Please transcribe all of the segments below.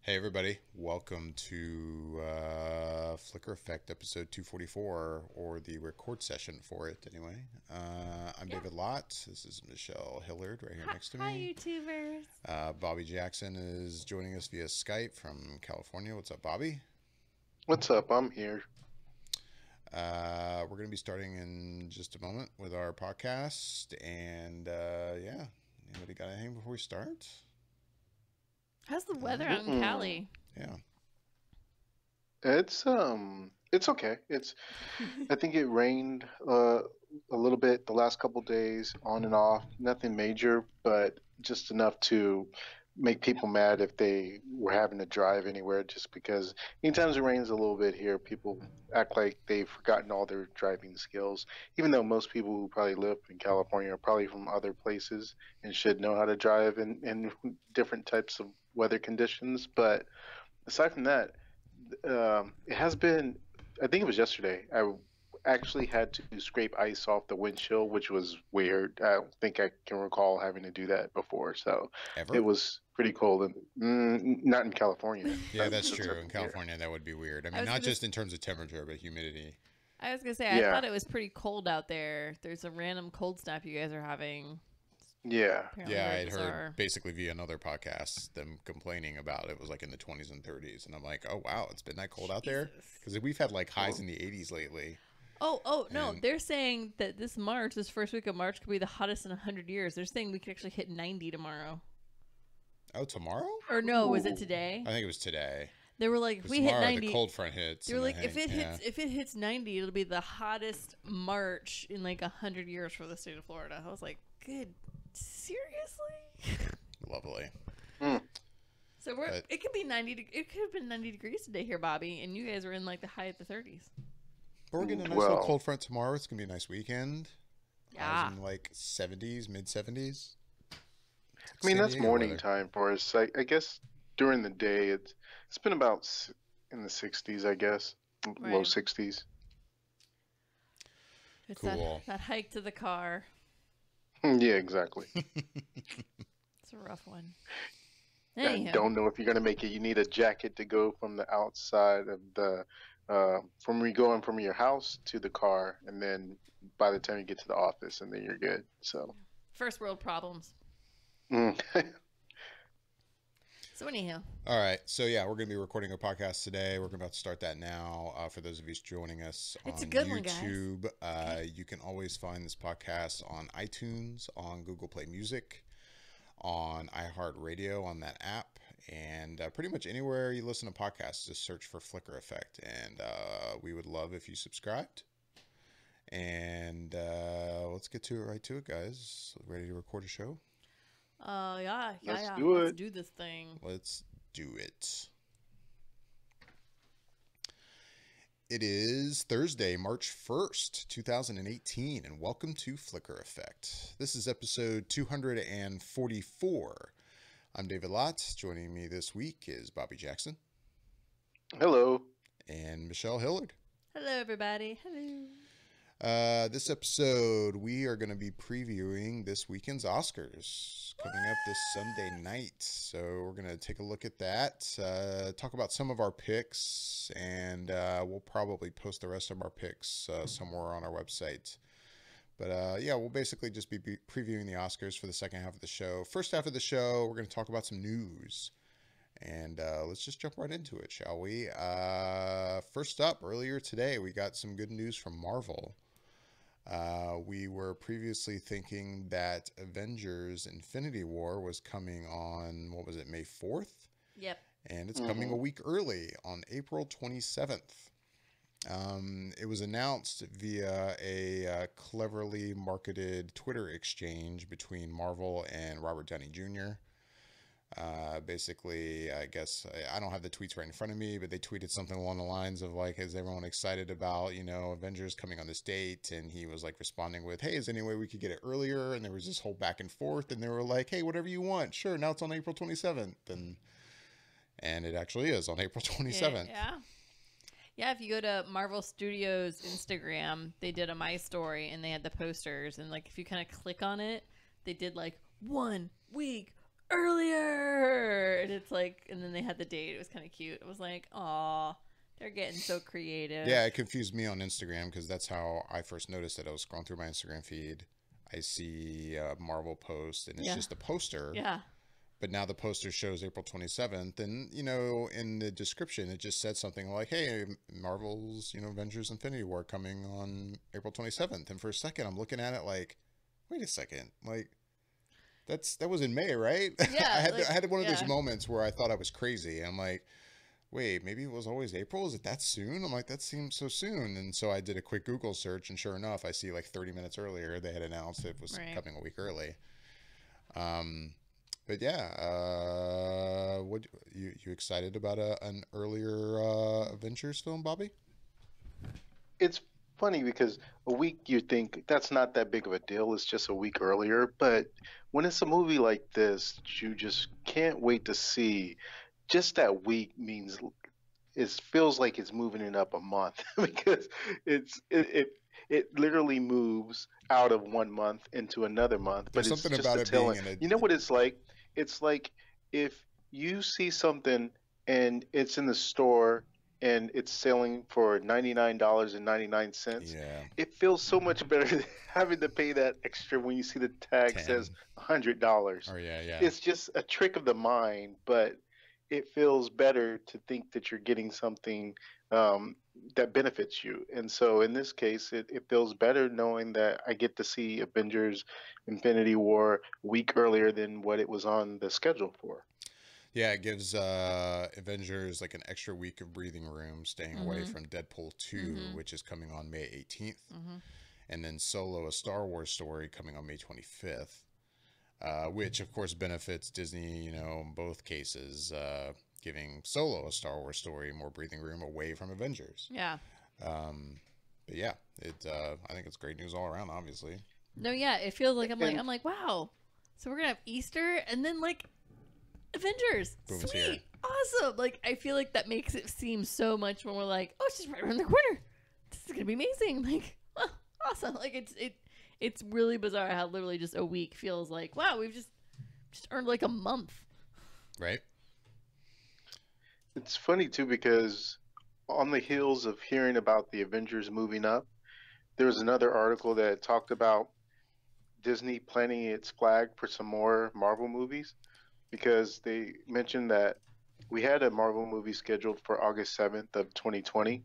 Hey everybody, welcome to Flicker Effect episode 244, or the record session for it anyway. I'm Yeah. David Lott. This is Michelle Hillard right here next to Hi, me. YouTubers. Bobby Jackson is joining us via Skype from California. What's up, Bobby? What's up? I'm here. We're going to be starting in just a moment with our podcast. And yeah, anybody got anything before we start? How's the weather out in Mm-mm. Cali? Yeah. It's okay. I think it rained a little bit the last couple days, on and off. Nothing major, but just enough to make people mad if they were having to drive anywhere. Just because anytime it rains a little bit here, people act like they've forgotten all their driving skills. Even though most people who probably live in California are probably from other places and should know how to drive in different types of weather conditions, but aside from that, it has been. I think it was yesterday. I actually had to scrape ice off the windshield, which was weird. I don't think I can recall having to do that before. So it Ever? was pretty cold, and not in California. Yeah, that's true. In California, that would be weird. I I mean, was not gonna, just in terms of temperature, but humidity. I was gonna say, I Yeah, thought it was pretty cold out there. There's a random cold snap you guys are having. yeah. Apparently, Yeah, I very had heard bizarre. basically via another podcast them complaining about it was like in the 20s and 30s, and I'm like, oh wow, it's been that cold out there Jesus. because we've had like highs Well, in the 80s lately. Oh no! And They're saying that this first week of March, could be the hottest in 100 years. They're saying we could actually hit 90 tomorrow. oh, tomorrow? Or no, was it ooh. today? I think it was today. They were like, if Because we hit tomorrow the 90, cold front hits, they were and I like, think yeah, if it hits 90, it'll be the hottest March in like 100 years for the state of Florida. I was like, good, seriously? lovely. Mm. So But it could be 90. It could have been 90 degrees today here, Bobby, and you guys were in like the high of the 30s. we're getting a nice little Well, cold front tomorrow. It's gonna be a nice weekend. Highs Yeah. in like 70s, mid 70s. It's like I mean San that's Diego morning weather. time for us. I guess during the day it's been about in the 60s, I guess, low Right. 60s. It's Cool. that hike to the car. Yeah, exactly. It's a rough one. I Anyhow, don't know if you're gonna make it. You need a jacket to go from the outside of from where you going from your house to the car, and then by the time you get to the office, and then you're good. So, first world problems. mm. So anyhow, All right, so yeah, we're going to be recording a podcast today. We're about to start that now. For those of you joining us it's a on good one, guys. YouTube, you can always find this podcast on iTunes, on Google Play Music, on iHeartRadio, on that app, and pretty much anywhere you listen to podcasts. Just search for Flicker Effect, and we would love if you subscribed. And let's get to it right to it, guys. Ready to record a show? Let's yeah. do Let's it. do this thing. Let's do it. It is Thursday, March 1st, 2018, and welcome to Flicker Effect. This is episode 244. I'm David Lott. Joining me this week is Bobby Jackson Hello. and Michelle Hillard. Hello, everybody. Hello. This episode, we are going to be previewing this weekend's Oscars coming up this Sunday night. So we're going to take a look at that, talk about some of our picks, and we'll probably post the rest of our picks somewhere on our website. But yeah, we'll basically just be previewing the Oscars for the second half of the show. First half of the show, we're going to talk about some news. And let's just jump right into it, shall we? First up, earlier today, we got some good news from Marvel. We were previously thinking that Avengers Infinity War was coming on, what was it, May 4th? Yep. And it's coming a Hmm. week early on April 27th. It was announced via a cleverly marketed Twitter exchange between Marvel and Robert Downey Jr. Basically, I guess I don't have the tweets right in front of me, but they tweeted something along the lines of like, "Is everyone excited about Avengers coming on this date?" And he was like responding with, "Hey, is there any way we could get it earlier?" And there was this whole back and forth, and they were like, "Hey, whatever you want, sure." Now it's on April 27th, and it actually is on April 27th. Yeah. Yeah, if you go to Marvel Studios Instagram, they did a My Story and they had the posters. And like, if you kind of click on it, they did like 1 week earlier, and it's like, and then they had the date. It was kind of cute. It was like, aw, they're getting so creative. Yeah, it confused me on Instagram because that's how I first noticed it. I was scrolling through my Instagram feed. I see a Marvel post, and it's Yeah. just a poster. Yeah. But now the poster shows April 27th, and in the description it just said something like, "Hey, Marvel's Avengers: Infinity War coming on April 27th." And for a second, I'm looking at it like, "Wait a second, like that was in May, right?" Yeah, I had one of those yeah. moments where I thought I was crazy. I'm like, "Wait, maybe it was always April? Is it that soon?" I'm like, "That seems so soon." And so I did a quick Google search, and sure enough, I see like 30 minutes earlier they had announced it was Right. coming a week early. But yeah, what you excited about an earlier Avengers film, Bobby? It's funny because a week you think that's not that big of a deal. It's just a week earlier. But when it's a movie like this, you just can't wait to see. Just that week means it feels like it's moving it up a month because it literally moves out of one month into another month. But There's it's something just about a it being telling. in a You know what it's like? It's like if you see something and it's in the store and it's selling for $99.99. yeah It feels so much better than having to pay that extra when you see the tag says 10 $100. or yeah. It's just a trick of the mind, but it feels better to think that you're getting something um, that benefits you. And so in this case, it feels better knowing that I get to see Avengers Infinity War a week earlier than what it was on the schedule for. Yeah, it gives Avengers like an extra week of breathing room, staying away Mm-hmm. from Deadpool 2, Mm-hmm. which is coming on May 18th, Mm-hmm. and then Solo: A Star Wars Story coming on May 25th. Which of course benefits Disney, in both cases, giving Solo: A Star Wars Story more breathing room away from Avengers. Yeah. Um, but yeah, I think it's great news all around. Obviously, No, yeah, it feels like And I'm like, wow. So we're gonna have Easter and then like Avengers. Boom, it's here. Sweet. Awesome. Like I feel like that makes it seem so much when we're like, oh, it's just right around the corner. This is gonna be amazing. Like, well, awesome. Like it's really bizarre how literally just a week feels like, wow, we've just earned like a month. right? it's funny too because on the heels of hearing about the Avengers moving up, there was another article that talked about Disney planting its flag for some more Marvel movies because they mentioned that we had a Marvel movie scheduled for August 7th of 2020,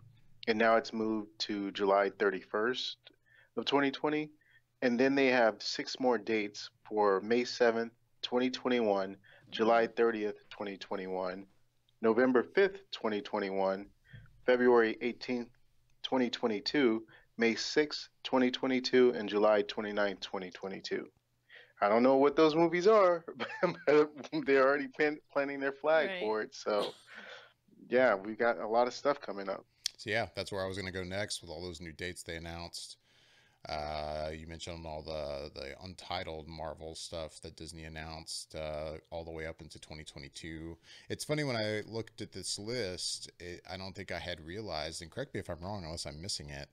and now it's moved to July 31st of 2020. And then they have 6 more dates for May 7th, 2021, July 30th, 2021, November 5th, 2021, February 18th, 2022, May 6th, 2022, and July 29th, 2022. I don't know what those movies are, but they're already planning their flag Right. for it. So, yeah, we got a lot of stuff coming up. So yeah, that's where I was going to go next with all those new dates they announced. You mentioned all the untitled Marvel stuff that Disney announced all the way up into 2022. It's funny when I looked at this list, I don't think I had realized, and correct me if I'm wrong unless I'm missing it,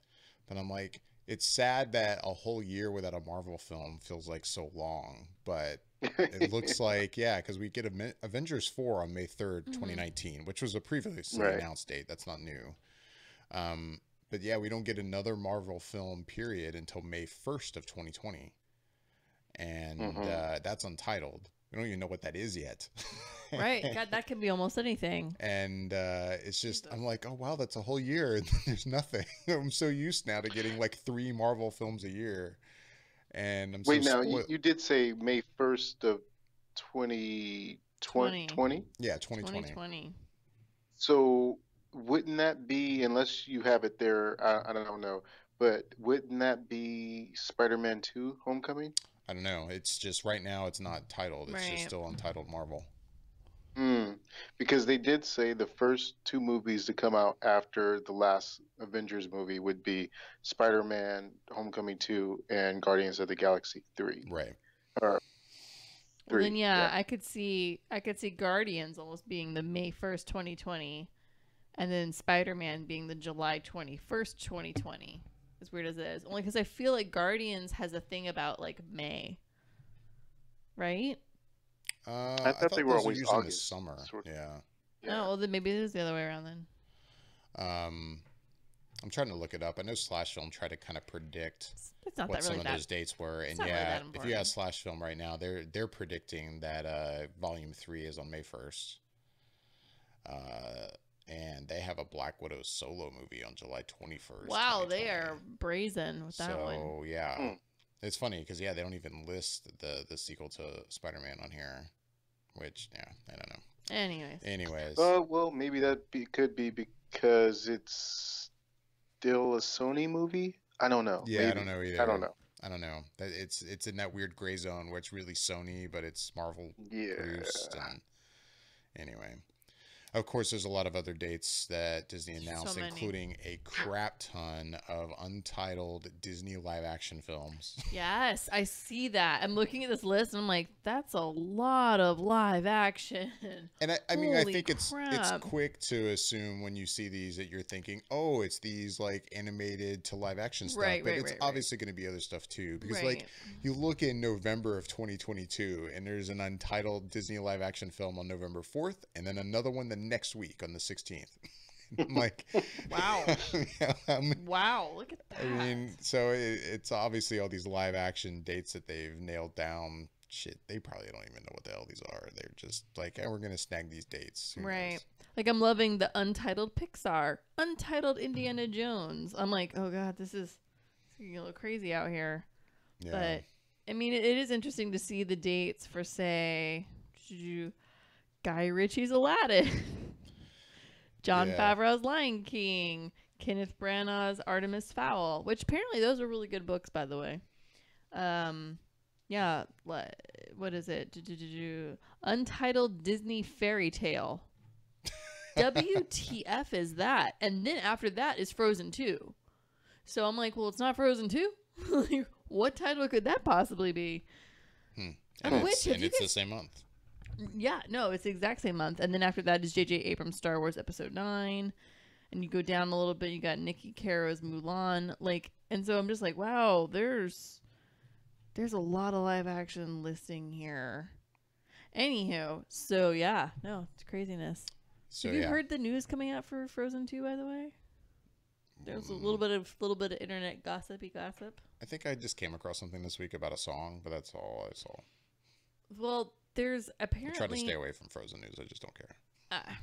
but I'm like, it's sad that a whole year without a Marvel film feels like so long, but it looks like, yeah, because we get Avengers 4 on May 3rd, Mm-hmm. 2019, which was a previously Right. announced date. That's not new. But yeah, we don't get another Marvel film period until May 1st of 2020. And Hmm. that's untitled. We don't even know what that is yet. Right. God, that could be almost anything. And it's just, Jesus. I'm like, oh, wow, that's a whole year. And there's nothing. I'm so used now to getting like 3 Marvel films a year. And I'm so Wait, now you, spoiled. you did say May 1st of 20. 2020? Yeah, 2020. 2020. So wouldn't that be, unless you have it there, I don't know, but wouldn't that be Spider-Man 2 Homecoming? I don't know. It's just right now it's not titled. It's just Right. still untitled Marvel. Hmm. Because they did say the first 2 movies to come out after the last Avengers movie would be Spider-Man Homecoming 2 and Guardians of the Galaxy 3. Right. Or Well then 3, yeah. yeah, I could see Guardians almost being the May 1st, 2020, and then Spider-Man being the July 21st, 2020. As weird as it is. Only cuz I feel like Guardians has a thing about like May. Right? I I thought they thought were those are always usually in the August. summer. Sort of. Yeah. Oh, Yeah. well, then maybe it is the other way around then. Um, I'm trying to look it up. I know Slash Film tried to kind of predict It's not what that some really of that. those dates were, It's and not really yeah, that if you have important. Slash Film right now, they're predicting that Volume 3 is on May 1st. Uh, and they have a Black Widow solo movie on July 21st. Wow, they 2020. are brazen with that one. So yeah, Hmm. it's funny because yeah, they don't even list the sequel to Spider-Man on here, which yeah, I don't know. Anyways, Anyways, Well, maybe could be because it's still a Sony movie. I don't know. yeah, I Maybe. don't know I don't either. know. I don't know. It's in that weird gray zone where it's really Sony, but it's Marvel produced. Yeah. And anyway, of course, there's a lot of other dates that Disney So announced, many. including a crap ton of untitled Disney live action films. yes, I see that. I'm looking at this list and I'm like, that's a lot of live action. And I mean, I Holy think it's crap. quick to assume when you see these that you're thinking, oh, it's these like animated to live action stuff, Right, but right, it's right, right. obviously going to be other stuff too. Because Right. like you look in November of 2022, and there's an untitled Disney live action film on November 4th, and then another one the next week on the 16th. I'm like, Wow. yeah, Wow, look at that. I mean, so it's obviously all these live action dates that they've nailed down. Shit, they probably don't even know what the hell these are. They're just like, hey, we're gonna snag these dates. Who Right. knows? Like I'm loving the untitled Pixar, untitled Indiana Jones. I'm like, oh god, this is getting a little crazy out here. Yeah. But I mean, it is interesting to see the dates for, say, Guy Ritchie's Aladdin, John Yeah. Favreau's Lion King, Kenneth Branagh's Artemis Fowl, which apparently those are really good books, by the way. Yeah, what is it? Untitled Disney Fairy Tale. WTF is that? And then after that is Frozen 2. So I'm like, well, it's not Frozen 2? Like, what title could that possibly be? And Which, it's, have and you it's the guys- same month. Yeah, no, it's the exact same month. And then after that is J.J. Abrams' Star Wars Episode 9. And you go down a little bit, you got Nikki Caro's Mulan. Like, and so I'm just like, wow, there's a lot of live action listing here. Anywho, so yeah, no, it's craziness. So Have you yeah, heard the news coming out for Frozen 2, by the way? There's a little bit of internet gossip. I think I just came across something this week about a song, but that's all I saw. Well, there's I apparently try to stay away from Frozen news. I just don't care. uh,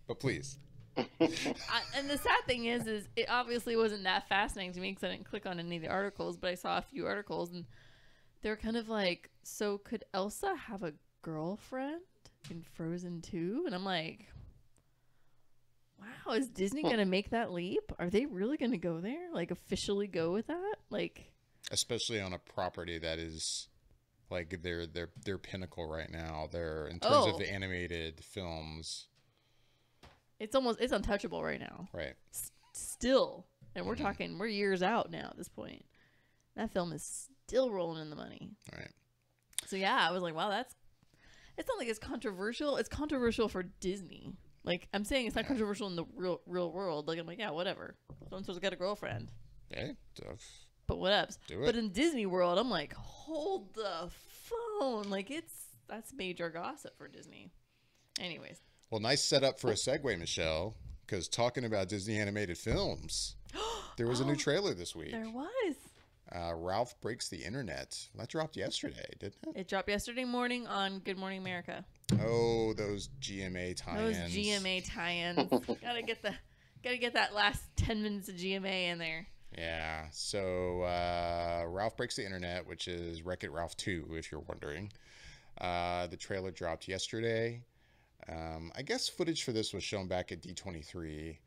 But please, and the sad thing is it obviously wasn't that fascinating to me because I didn't click on any of the articles, but I saw a few articles and they're kind of like, so could Elsa have a girlfriend in Frozen 2? And I'm like, wow, is Disney going to make that leap? Are they really going to go there? Like officially go with that? Like, especially on a property that is like their pinnacle right now. They're in terms of Oh. the animated films, it's untouchable right now. right? Still. And we're Mhm. talking, we're years out now at this point. That film is still rolling in the money. Right. So yeah, I was like, wow, it's not like it's controversial. It's controversial for Disney. Like I'm saying, it's not Yeah. controversial in the real world. Like I'm like, yeah, whatever. So and so's got a girlfriend, Hey, but whatevs. do it. But in Disney World, I'm like, hold the phone. Like that's major gossip for Disney. Anyways, Well, nice setup for a segue, Michelle. Because talking about Disney animated films, there was a Oh, new trailer this week. there was. Ralph Breaks the Internet. That dropped yesterday, didn't it? It dropped yesterday morning on Good Morning America. Oh, those GMA tie-ins. Those GMA tie-ins. gotta get that last 10 minutes of GMA in there. Yeah. So Ralph Breaks the Internet, which is Wreck-It Ralph 2, if you're wondering. The trailer dropped yesterday. I guess footage for this was shown back at D23,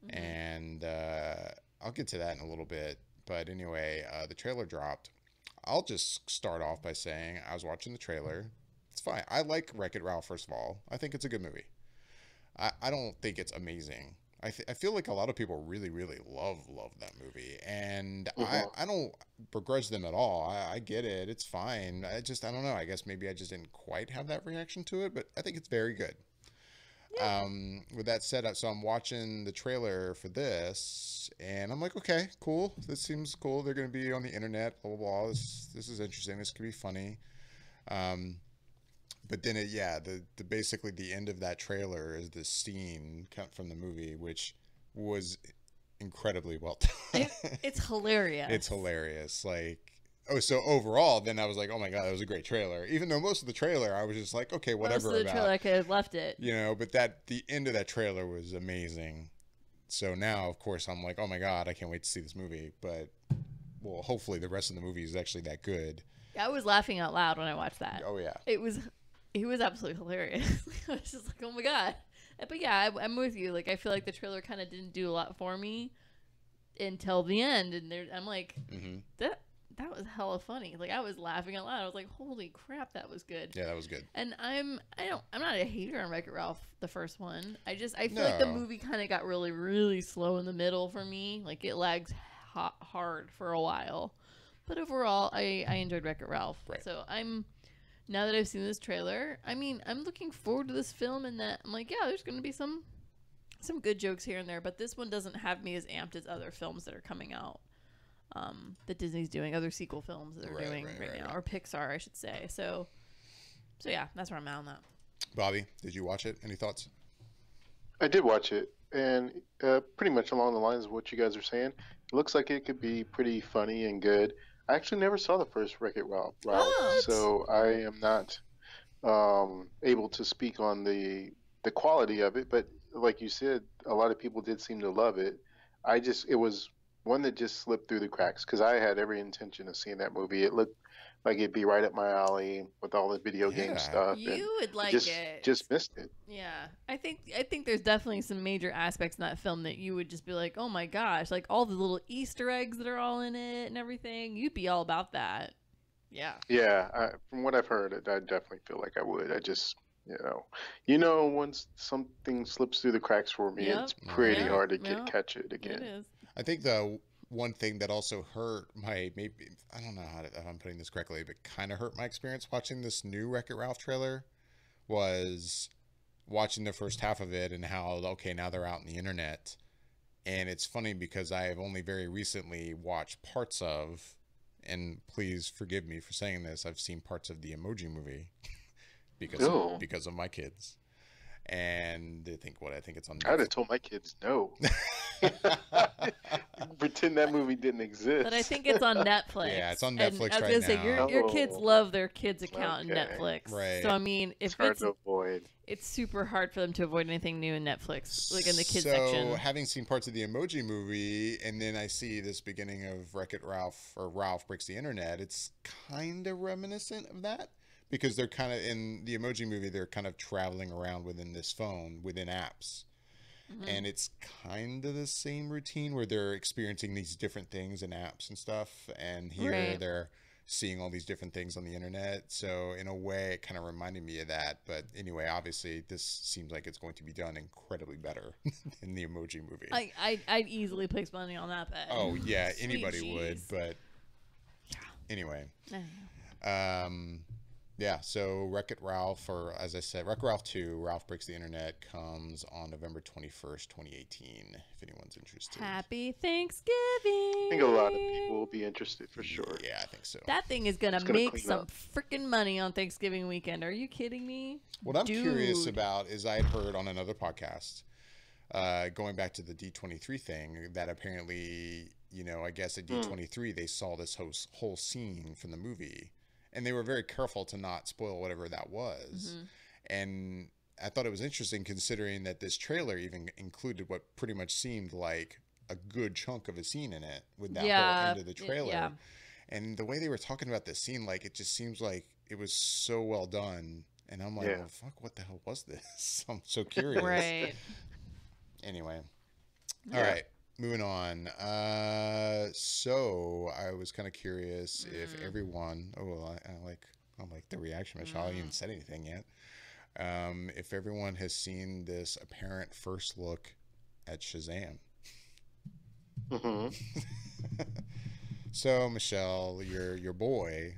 and I'll get to that in a little bit. But anyway, the trailer dropped. I'll just start off by saying I was watching the trailer. It's fine. I like Wreck-It Ralph, first of all. I think it's a good movie. I don't think it's amazing. I feel like a lot of people really, really love that movie. And I don't begrudge them at all. I get it. It's fine. I don't know. I guess maybe I just didn't quite have that reaction to it, but I think it's very good. With that said, so I'm watching the trailer for this, and I'm like, okay, cool. This seems cool. They're going to be on the internet, blah, blah, blah. This is interesting. This could be funny. But then the basically the end of that trailer is this scene cut from the movie, which was incredibly well done. It's hilarious. It's hilarious. Like, oh, so overall, then I was like, oh my god, that was a great trailer. Even though most of the trailer, I was just like, okay, whatever. Most of the trailer, I could have left it. But the end of that trailer was amazing. So now, of course, I'm like, oh my god, I can't wait to see this movie. But well, hopefully, the rest of the movie is actually that good. Yeah, I was laughing out loud when I watched that. Oh yeah, it was absolutely hilarious. I was just like, oh my god. But yeah, I'm with you. Like, I feel like the trailer kind of didn't do a lot for me until the end, and I'm like, that was hella funny. Like, I was laughing out loud. I was like, holy crap, that was good. Yeah, that was good. And I'm not a hater on Wreck-It Ralph, the first one. I feel like the movie kind of got really, really slow in the middle for me. Like, it lags hard for a while. But overall, I enjoyed Wreck-It Ralph. Right. So now that I've seen this trailer, I mean, I'm looking forward to this film, and that I'm like, yeah, there's going to be some good jokes here and there, but this one doesn't have me as amped as other films that are coming out, that Disney's doing, other sequel films that they're doing right now, or Pixar, I should say. So yeah, that's where I'm at on that. Bobby, did you watch it? Any thoughts? I did watch it, and pretty much along the lines of what you guys are saying. It looks like it could be pretty funny and good. I actually never saw the first Wreck-It Ralph, so I am not able to speak on the quality of it. But like you said, a lot of people did seem to love it. It was one that just slipped through the cracks because I had every intention of seeing that movie. It looked like it'd be right up my alley with all the video game stuff. You would like it. Just missed it. Yeah, I think there's definitely some major aspects in that film that you would just be like, oh my gosh, like all the little Easter eggs that are all in it and everything. You'd be all about that. Yeah. Yeah, from what I've heard, I definitely feel like I would. I just, once something slips through the cracks for me, it's pretty hard to catch it again. It is. I think the one thing that also hurt I don't know if I'm putting this correctly, but kind of hurt my experience watching this new Wreck-It Ralph trailer was watching the first half of it and how, okay, now they're out on the internet. And it's funny because I have only very recently watched parts of, and please forgive me for saying this, I've seen parts of the Emoji Movie because of my kids. And I think it's on Netflix. I'd have told my kids no. Pretend that movie didn't exist. But I think it's on Netflix. Yeah, it's on Netflix and right now. Say, your kids love their kids' account in Netflix. Right. So, I mean, if it's hard to avoid. It's super hard for them to avoid anything new in Netflix, like in the kids section. So, having seen parts of the Emoji Movie, and then I see this beginning of Wreck-It Ralph, or Ralph Breaks the Internet, it's kind of reminiscent of that. Because they're kind of, in the Emoji Movie, they're kind of traveling around within this phone, within apps. Mm-hmm. And it's kind of the same routine where they're experiencing these different things in apps and stuff. And here they're seeing all these different things on the internet. So in a way, it kind of reminded me of that. But anyway, obviously, this seems like it's going to be done incredibly better in the Emoji Movie. I'd easily place money on that bet. Oh, yeah, anybody would. But anyway. Yeah, so Wreck-It Ralph, or as I said, Wreck-It Ralph 2, Ralph Breaks the Internet, comes on November 21st, 2018, if anyone's interested. Happy Thanksgiving! I think a lot of people will be interested for sure. Yeah, I think so. That thing is going to make some freaking money on Thanksgiving weekend. Are you kidding me? What I'm curious about is I had heard on another podcast, going back to the D23 thing, that apparently, I guess at D23 they saw this whole scene from the movie. And they were very careful to not spoil whatever that was. Mm-hmm. And I thought it was interesting considering that this trailer even included what pretty much seemed like a good chunk of a scene in it with that whole end of the trailer. Yeah. And the way they were talking about this scene, like, it just seems like it was so well done. And I'm like, well, fuck, what the hell was this? I'm so curious. Right. Anyway. All right. Moving on. So I was kind of curious if everyone. Oh, I like the reaction, Michelle. I haven't said anything yet. If everyone has seen this apparent first look at Shazam. Mm-hmm. So Michelle, your boy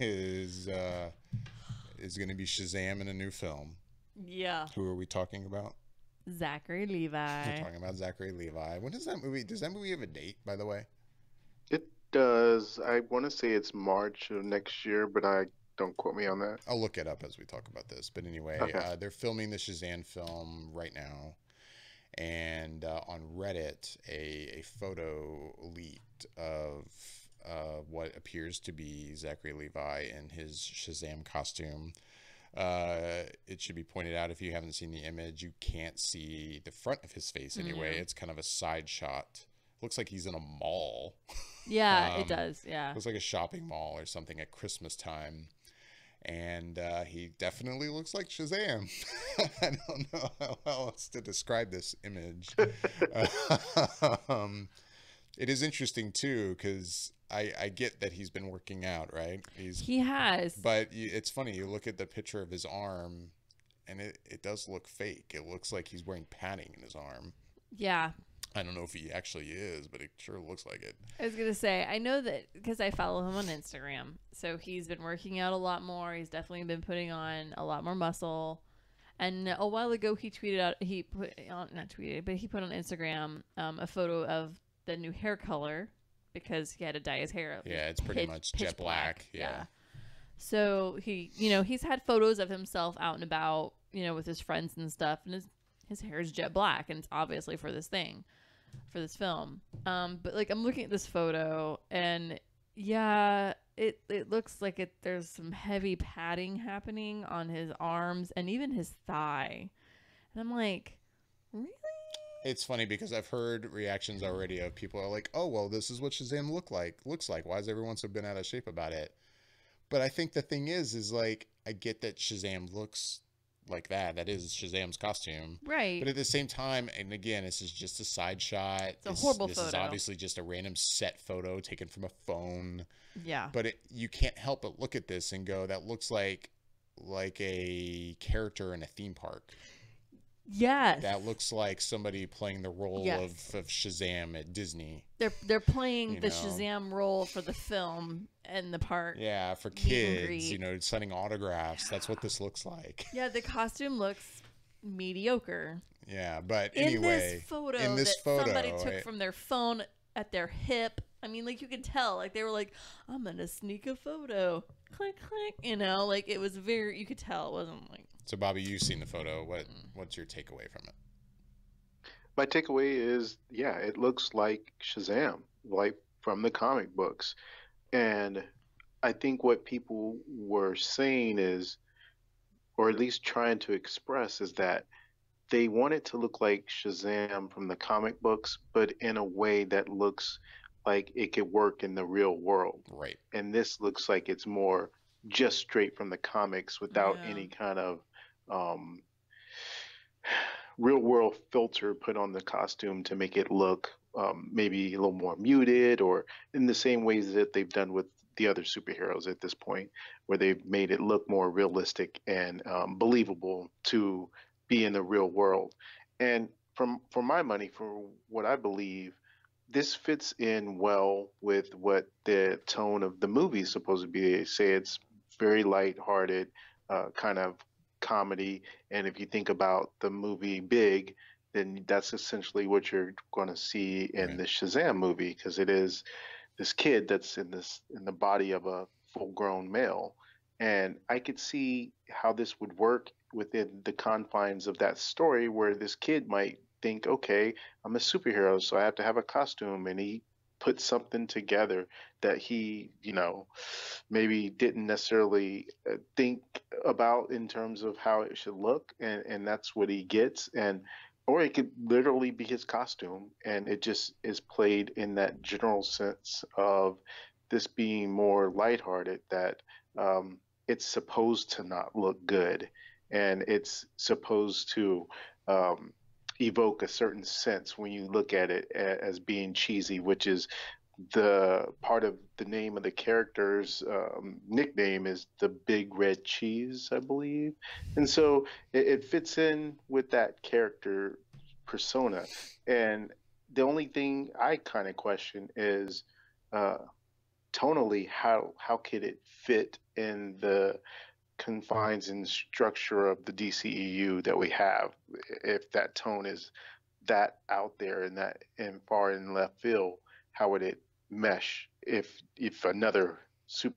is going to be Shazam in a new film. Yeah. Who are we talking about? Zachary Levi. We're talking about Zachary Levi. When does that movie have a date, by the way? It does. I want to say it's March of next year, but I Don't quote me on that. I'll look it up as we talk about this. But anyway, Okay. they're filming the Shazam film right now, and on Reddit, a photo leaked of what appears to be Zachary Levi in his Shazam costume. It should be pointed out, if you haven't seen the image, you can't see the front of his face anyway. Yeah. It's kind of a side shot. Looks like he's in a mall. Yeah, it does. Yeah. Looks like a shopping mall or something at Christmas time. And he definitely looks like Shazam. I don't know how else to describe this image. um, it is interesting too, because I get that he's been working out, right? He has. But it's funny. You look at the picture of his arm, and it does look fake. It looks like he's wearing padding in his arm. Yeah. I don't know if he actually is, but it sure looks like it. I was going to say, I know that because I follow him on Instagram. So he's been working out a lot more. He's definitely been putting on a lot more muscle. And a while ago, he tweeted out, he put on, not tweeted, but he put on Instagram a photo of the new hair color because he had to dye his hair. Yeah, it's pretty much pitch jet black. Yeah. So he, you know, he's had photos of himself out and about, you know, with his friends and stuff. And his hair is jet black. And it's obviously for this thing, for this film. But like, I'm looking at this photo and yeah, it looks like there's some heavy padding happening on his arms and even his thigh. And I'm like, really? It's funny because I've heard reactions already of people are like, "Oh, well, this is what Shazam looks like. Why is everyone so bent out of shape about it?" But I think the thing is like, I get that Shazam looks like that. That is Shazam's costume. Right. But at the same time, and again, this is just a side shot. It's a horrible This photo. is obviously just a random set photo taken from a phone. Yeah. But you can't help but look at this and go, that looks like a character in a theme park. Yes. That looks like somebody playing the role Yes. of Shazam at Disney. They're playing You the know. Shazam role for the film in the park. Yeah, for Meet and kids, greet. you know, signing autographs. That's what this looks like. Yeah, the costume looks mediocre. Yeah, but In anyway, this photo in this that photo, somebody took from their phone at their hip. I mean, like, you could tell, like, they were like, I'm going to sneak a photo. Click, click. You know, like, it was very, you could tell it wasn't like. so Bobby, you've seen the photo. What's your takeaway from it? My takeaway is, yeah, it looks like Shazam, like from the comic books. And I think what people were saying is, or at least trying to express, is that they want it to look like Shazam from the comic books, but in a way that looks like it could work in the real world. Right. And this looks like it's more just straight from the comics without Yeah. any kind of um, real world filter put on the costume to make it look maybe a little more muted, or in the same ways that they've done with the other superheroes at this point, where they've made it look more realistic and believable to be in the real world. And for my money, for what I believe, this fits in well with what the tone of the movie is supposed to be. They say it's very lighthearted, kind of comedy. And if you think about the movie Big, then that's essentially what you're going to see in Right. the Shazam movie, because it is this kid that's in the body of a full-grown male. And I could see how this would work within the confines of that story, where this kid might think, okay, I'm a superhero, so I have to have a costume, and he put something together that he, maybe didn't necessarily think about in terms of how it should look, and that's what he gets. And or it could literally be his costume, and it just is played in that general sense of this being more lighthearted, that it's supposed to not look good, and it's supposed to evoke a certain sense when you look at it as being cheesy, which is the part of the name of the character's nickname is the Big Red Cheese, I believe. And so it fits in with that character persona. And the only thing I kind of question is tonally, how could it fit in the confines and structure of the DCEU that we have, if that tone is that out there and that and far in left field? How would it mesh if another super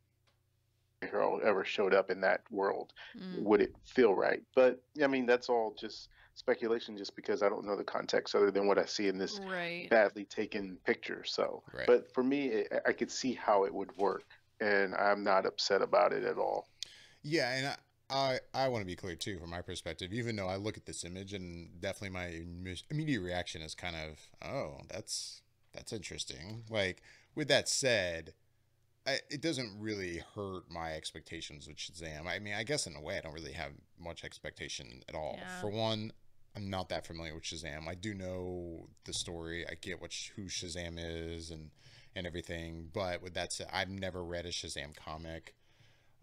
superhero ever showed up in that world, Mm, would it feel right? But I mean, that's all just speculation, just because I don't know the context other than what I see in this right. badly taken picture. So, Right. but for me, I could see how it would work, and I'm not upset about it at all. Yeah, and I want to be clear too, from my perspective. Even though I look at this image, and definitely my immediate reaction is kind of, oh, that's interesting. Like, with that said, it doesn't really hurt my expectations with Shazam. I mean, I guess in a way, I don't really have much expectation at all. Yeah. For one, I'm not that familiar with Shazam. I do know the story. I get who Shazam is and everything. But with that said, I've never read a Shazam comic.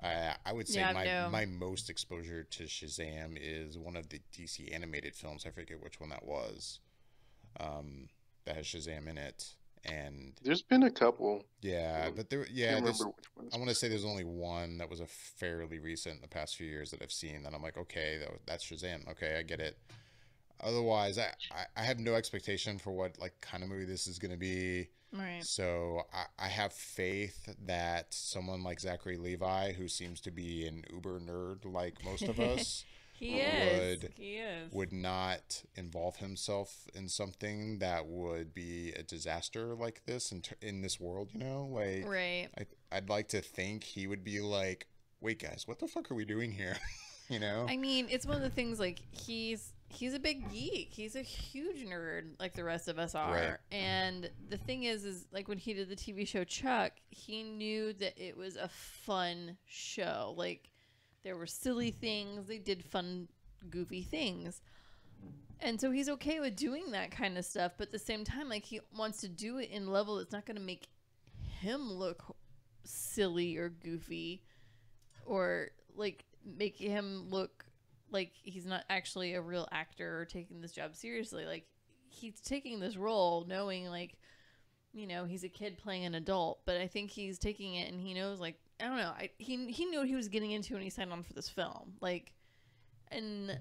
I would say Yeah, my no. my most exposure to Shazam is one of the DC animated films. I forget which one that was. That has Shazam in it, and There's been a couple. yeah, but there, Can't yeah, remember there's. which I ones. want to say there's only one that was a fairly recent in the past few years that I've seen that I'm like, okay, that's Shazam. Okay, I get it. Otherwise, I have no expectation for what like kind of movie this is going to be. Right. So I have faith that someone like Zachary Levi, who seems to be an uber nerd like most of us, He is. would He is. would not involve himself in something that would be a disaster like this in this world. You know, like Right. I'd like to think he would be like, wait, guys, what the fuck are we doing here? You know? I mean, it's one of the things like he's a big geek. He's a huge nerd like the rest of us are. Right. And the thing is like when he did the TV show Chuck, he knew that it was a fun show. Like there were silly things, they did fun goofy things. And so he's okay with doing that kind of stuff, but at the same time like he wants to do it in a level that's not going to make him look silly or goofy or like make him look like he's not actually a real actor or taking this job seriously. Like he's taking this role knowing like, you know, he's a kid playing an adult, but I think he's taking it and he knows like, I don't know. He knew what he was getting into when he signed on for this film. Like, and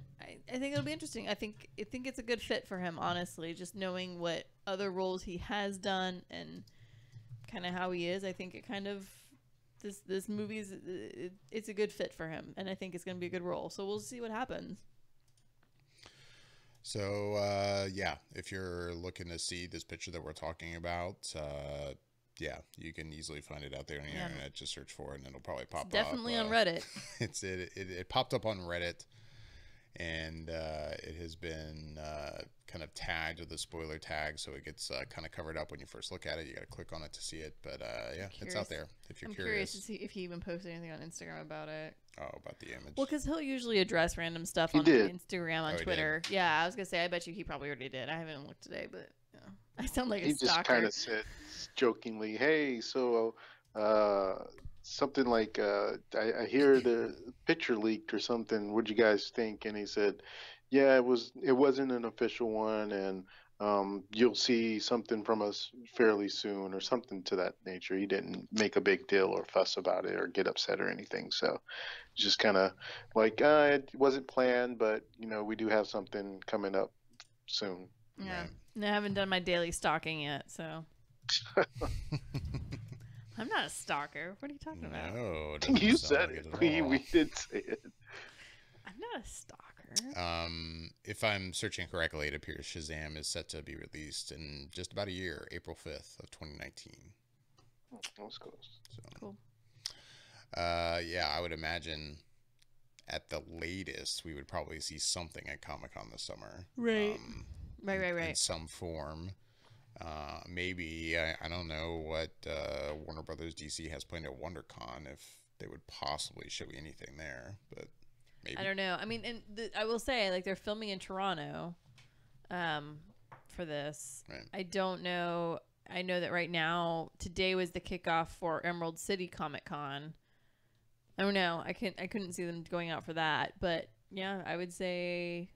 I think it'll be interesting. I think it's a good fit for him, honestly, just knowing what other roles he has done and kind of how he is. I think it kind of this movie's it's a good fit for him, and I think it's going to be a good role. So we'll see what happens. So yeah, if you're looking to see this picture that we're talking about, yeah, you can easily find it out there on the internet. Just search for it, and it'll probably pop up. Definitely on Reddit. It popped up on Reddit, and it has been kind of tagged with a spoiler tag, so it gets kind of covered up when you first look at it. You got to click on it to see it, but yeah, it's out there if you're curious to see if he even posted anything on Instagram about it. Oh, about the image. Well, because he'll usually address random stuff He on did. Instagram, on Twitter. Yeah, I was gonna say, I bet you he probably already did. I haven't looked today, but yeah. I sound like He a just stalker. kind of said jokingly, "Hey, so something like I hear the picture leaked or something. What'd you guys think?" And he said, "Yeah, it wasn't an official one, and you'll see something from us fairly soon, or something to that nature." He didn't make a big deal or fuss about it or get upset or anything. So it's just kind of like it wasn't planned, but you know we do have something coming up soon. Yeah. Right. And I haven't done my daily stalking yet, so I'm not a stalker. What are you talking about? No, it doesn't You sound said like it. it at We all. did say it. I'm not a stalker. If I'm searching correctly, it appears Shazam is set to be released in just about a year, April 5th of 2019. That's close. So, Cool. yeah, I would imagine at the latest we would probably see something at Comic-Con this summer. Right. In Right. some form. Maybe, I don't know what Warner Brothers DC has planned at WonderCon, if they would possibly show anything there, but maybe. I don't know. I mean, and I will say, like, they're filming in Toronto for this. Right. I don't know. I know that right now, today was the kickoff for Emerald City Comic Con. I don't know. I couldn't see them going out for that, but yeah, I would say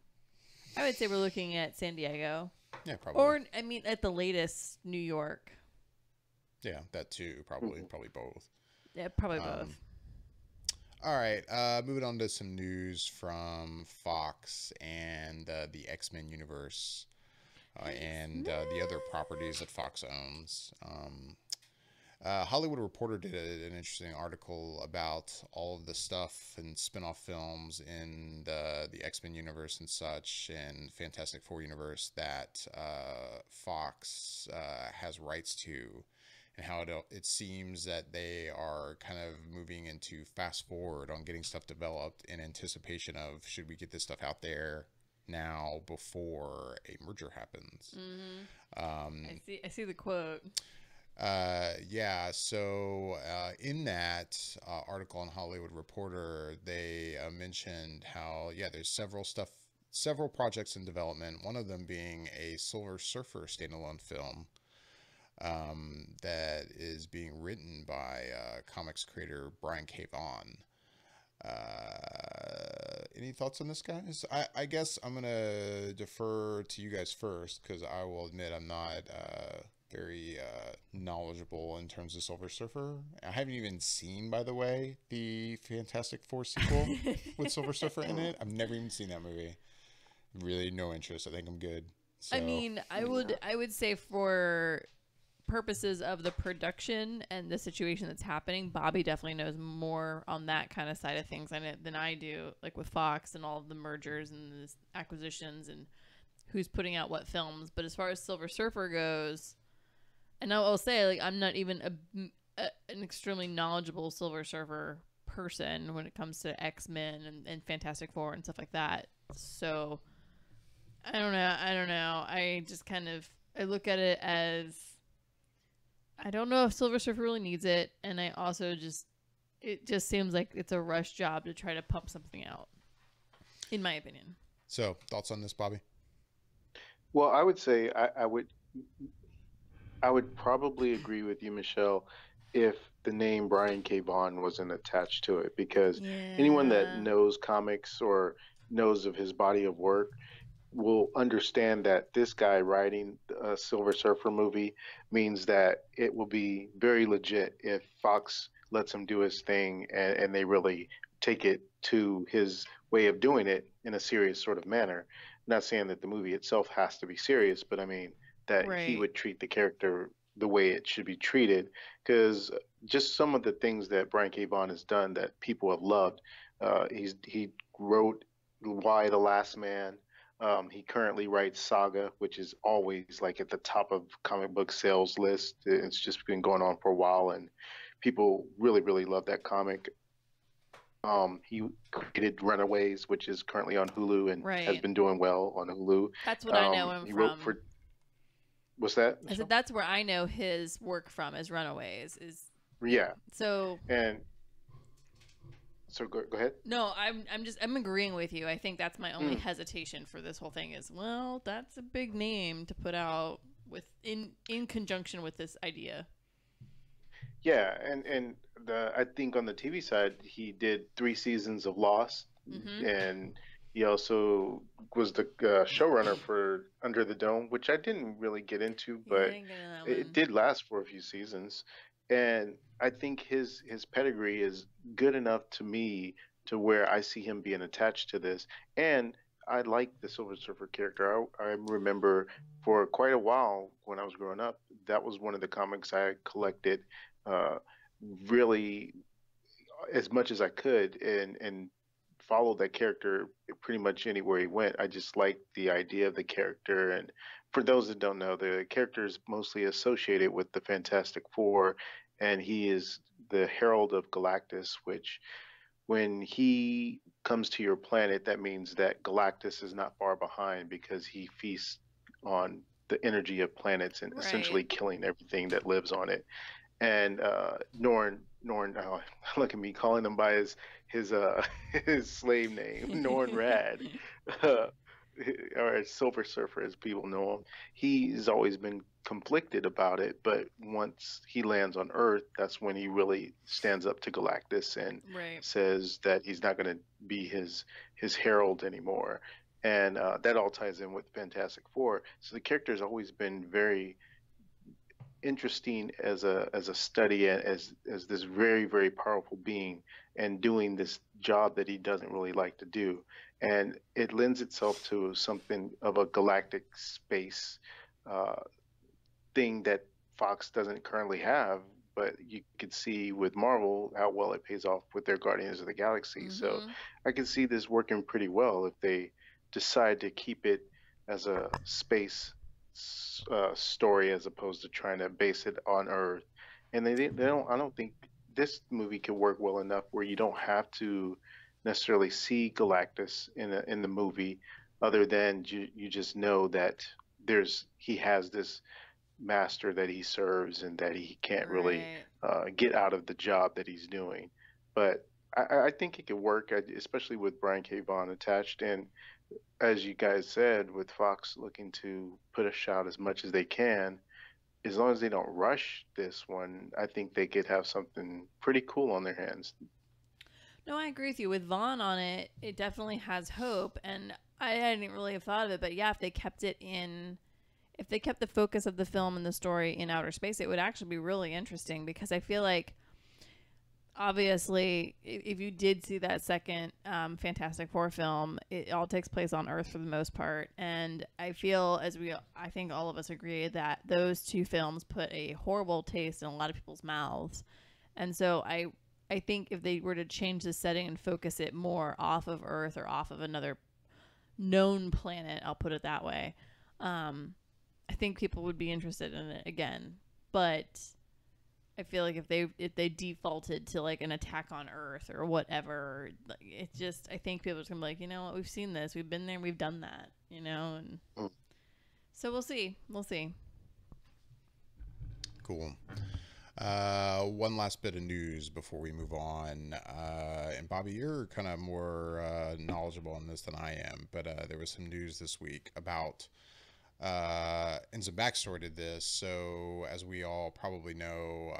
we're looking at San Diego, Yeah, probably. or I mean, at the latest, New York. Yeah, that too. Probably both. Yeah, probably both. All right, moving on to some news from Fox and the X-Men universe and the other properties that Fox owns. Hollywood Reporter did an interesting article about all of the stuff and spin-off films in the X-Men universe and such, and Fantastic Four universe that Fox has rights to, and how it seems that they are kind of moving into fast forward on getting stuff developed in anticipation of, should we get this stuff out there now before a merger happens. I see the quote. Yeah, so in that article on Hollywood Reporter, they mentioned how, yeah, there's several projects in development, one of them being a Silver Surfer standalone film that is being written by comics creator Brian K. Vaughan. Any thoughts on this, guys? I guess I'm going to defer to you guys first, because I will admit I'm not very knowledgeable in terms of Silver Surfer. I haven't even seen, by the way, the Fantastic Four sequel with Silver Surfer in it. I've never even seen that movie. Really no interest. I think I'm good. So, I mean, I would say for purposes of the production and the situation that's happening, Bobby definitely knows more on that kind of side of things than I do, like with Fox and all of the mergers and the acquisitions and who's putting out what films. But as far as Silver Surfer goes, and I'll say, like, I'm not even an extremely knowledgeable Silver Surfer person when it comes to X-Men and Fantastic Four and stuff like that. So I don't know. I just kind of, I look at it as, I don't know if Silver Surfer really needs it, and I also it just seems like it's a rush job to try to pump something out, in my opinion. so thoughts on this, Bobby? Well, I would say I would probably agree with you, Michelle, if the name Brian K. Vaughan wasn't attached to it, because anyone that Yeah. knows comics or knows of his body of work will understand that this guy writing a Silver Surfer movie means that it will be very legit if Fox lets him do his thing, and they really take it to his way of doing it in a serious sort of manner. Not saying that the movie itself has to be serious, but I mean that he Right. would treat the character the way it should be treated. Because just some of the things that Brian K. Vaughan has done that people have loved. He wrote Why the Last Man. He currently writes Saga, which is always like at the top of comic book sales list. It's just been going on for a while, and people really, really love that comic. He created Runaways, which is currently on Hulu and has Right. been doing well on Hulu. That's what I know him He wrote from. for, what's that, I said Michelle? that's where I know his work from, is Runaways. Yeah. Yeah, So and so go ahead. no, I'm agreeing with you. I think that's my only Mm. hesitation for this whole thing is, well, that's a big name to put out with in conjunction with this idea. Yeah, and I think on the TV side, he did 3 seasons of Lost, Mm-hmm. and he also was the showrunner for Under the Dome, which I didn't really get into, Yeah, I but didn't get into that it one. did last for a few seasons. And I think his pedigree is good enough to me to where I see him being attached to this. And I like the Silver Surfer character. I remember for quite a while when I was growing up, that was one of the comics I collected uh, really as much as I could, and followed that character pretty much anywhere he went. I just liked the idea of the character. And for those that don't know, the character is mostly associated with the Fantastic Four, and he is the Herald of Galactus, which when he comes to your planet, that means that Galactus is not far behind because he feasts on the energy of planets and Right. essentially killing everything that lives on it. And Norn, oh, look at me calling him by his his slave name, Norn Rad, uh, or Silver Surfer as people know him. He's always been conflicted about it, but once he lands on Earth, that's when he really stands up to Galactus and Right. says that he's not going to be his herald anymore. And that all ties in with Fantastic Four. So the character's always been very interesting as a study, as this very, very powerful being, and doing this job that he doesn't really like to do. And it lends itself to something of a galactic space uh, thing that Fox doesn't currently have, but you could see with Marvel how well it pays off with their Guardians of the Galaxy. So Mm-hmm. I can see this working pretty well if they decide to keep it as a space story as opposed to trying to base it on Earth. And they don't. I don't think this movie could work well enough where you don't have to necessarily see Galactus in the movie, other than you just know that he has this master that he serves and that he can't really Right. get out of the job that he's doing. But I think it could work, especially with Brian K. Vaughan attached. And as you guys said, with Fox looking to push out as much as they can, as long as they don't rush this one, I think they could have something pretty cool on their hands. No, I agree with you. With Vaughn on it, it definitely has hope. And I hadn't really have thought of it, but yeah, if they kept the focus of the film and the story in outer space, it would actually be really interesting because I feel like obviously if you did see that second Fantastic Four film, it all takes place on Earth for the most part, and I feel I think all of us agree that those two films put a horrible taste in a lot of people's mouths, and so I think if they were to change the setting and focus it more off of Earth or off of another known planet, I'll put it that way, I think people would be interested in it again. But I feel like if they defaulted to like an attack on Earth or whatever, like, it just I think people are just gonna be like, you know what, we've seen this, we've been there, we've done that, and Mm. so we'll see. Cool. One last bit of news before we move on. And Bobby, you're kind of more knowledgeable on this than I am, but there was some news this week about and some backstory to this. So, as we all probably know,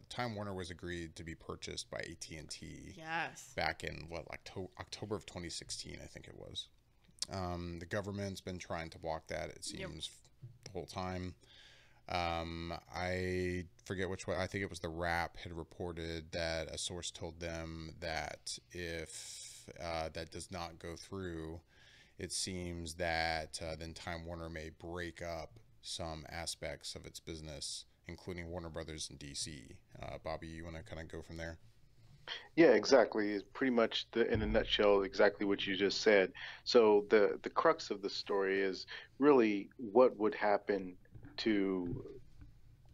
Time Warner was agreed to be purchased by AT&T Yes. back in October of 2016, I think it was. The government's been trying to block that, it Yep. seems, the whole time. I forget which one. I think it was the Wrap had reported that a source told them that if that does not go through, it seems that then Time Warner may break up some aspects of its business, including Warner Brothers and DC. Bobby, you want to kind of go from there? Yeah, exactly. It's pretty much in a nutshell exactly what you just said. So the crux of the story is really what would happen to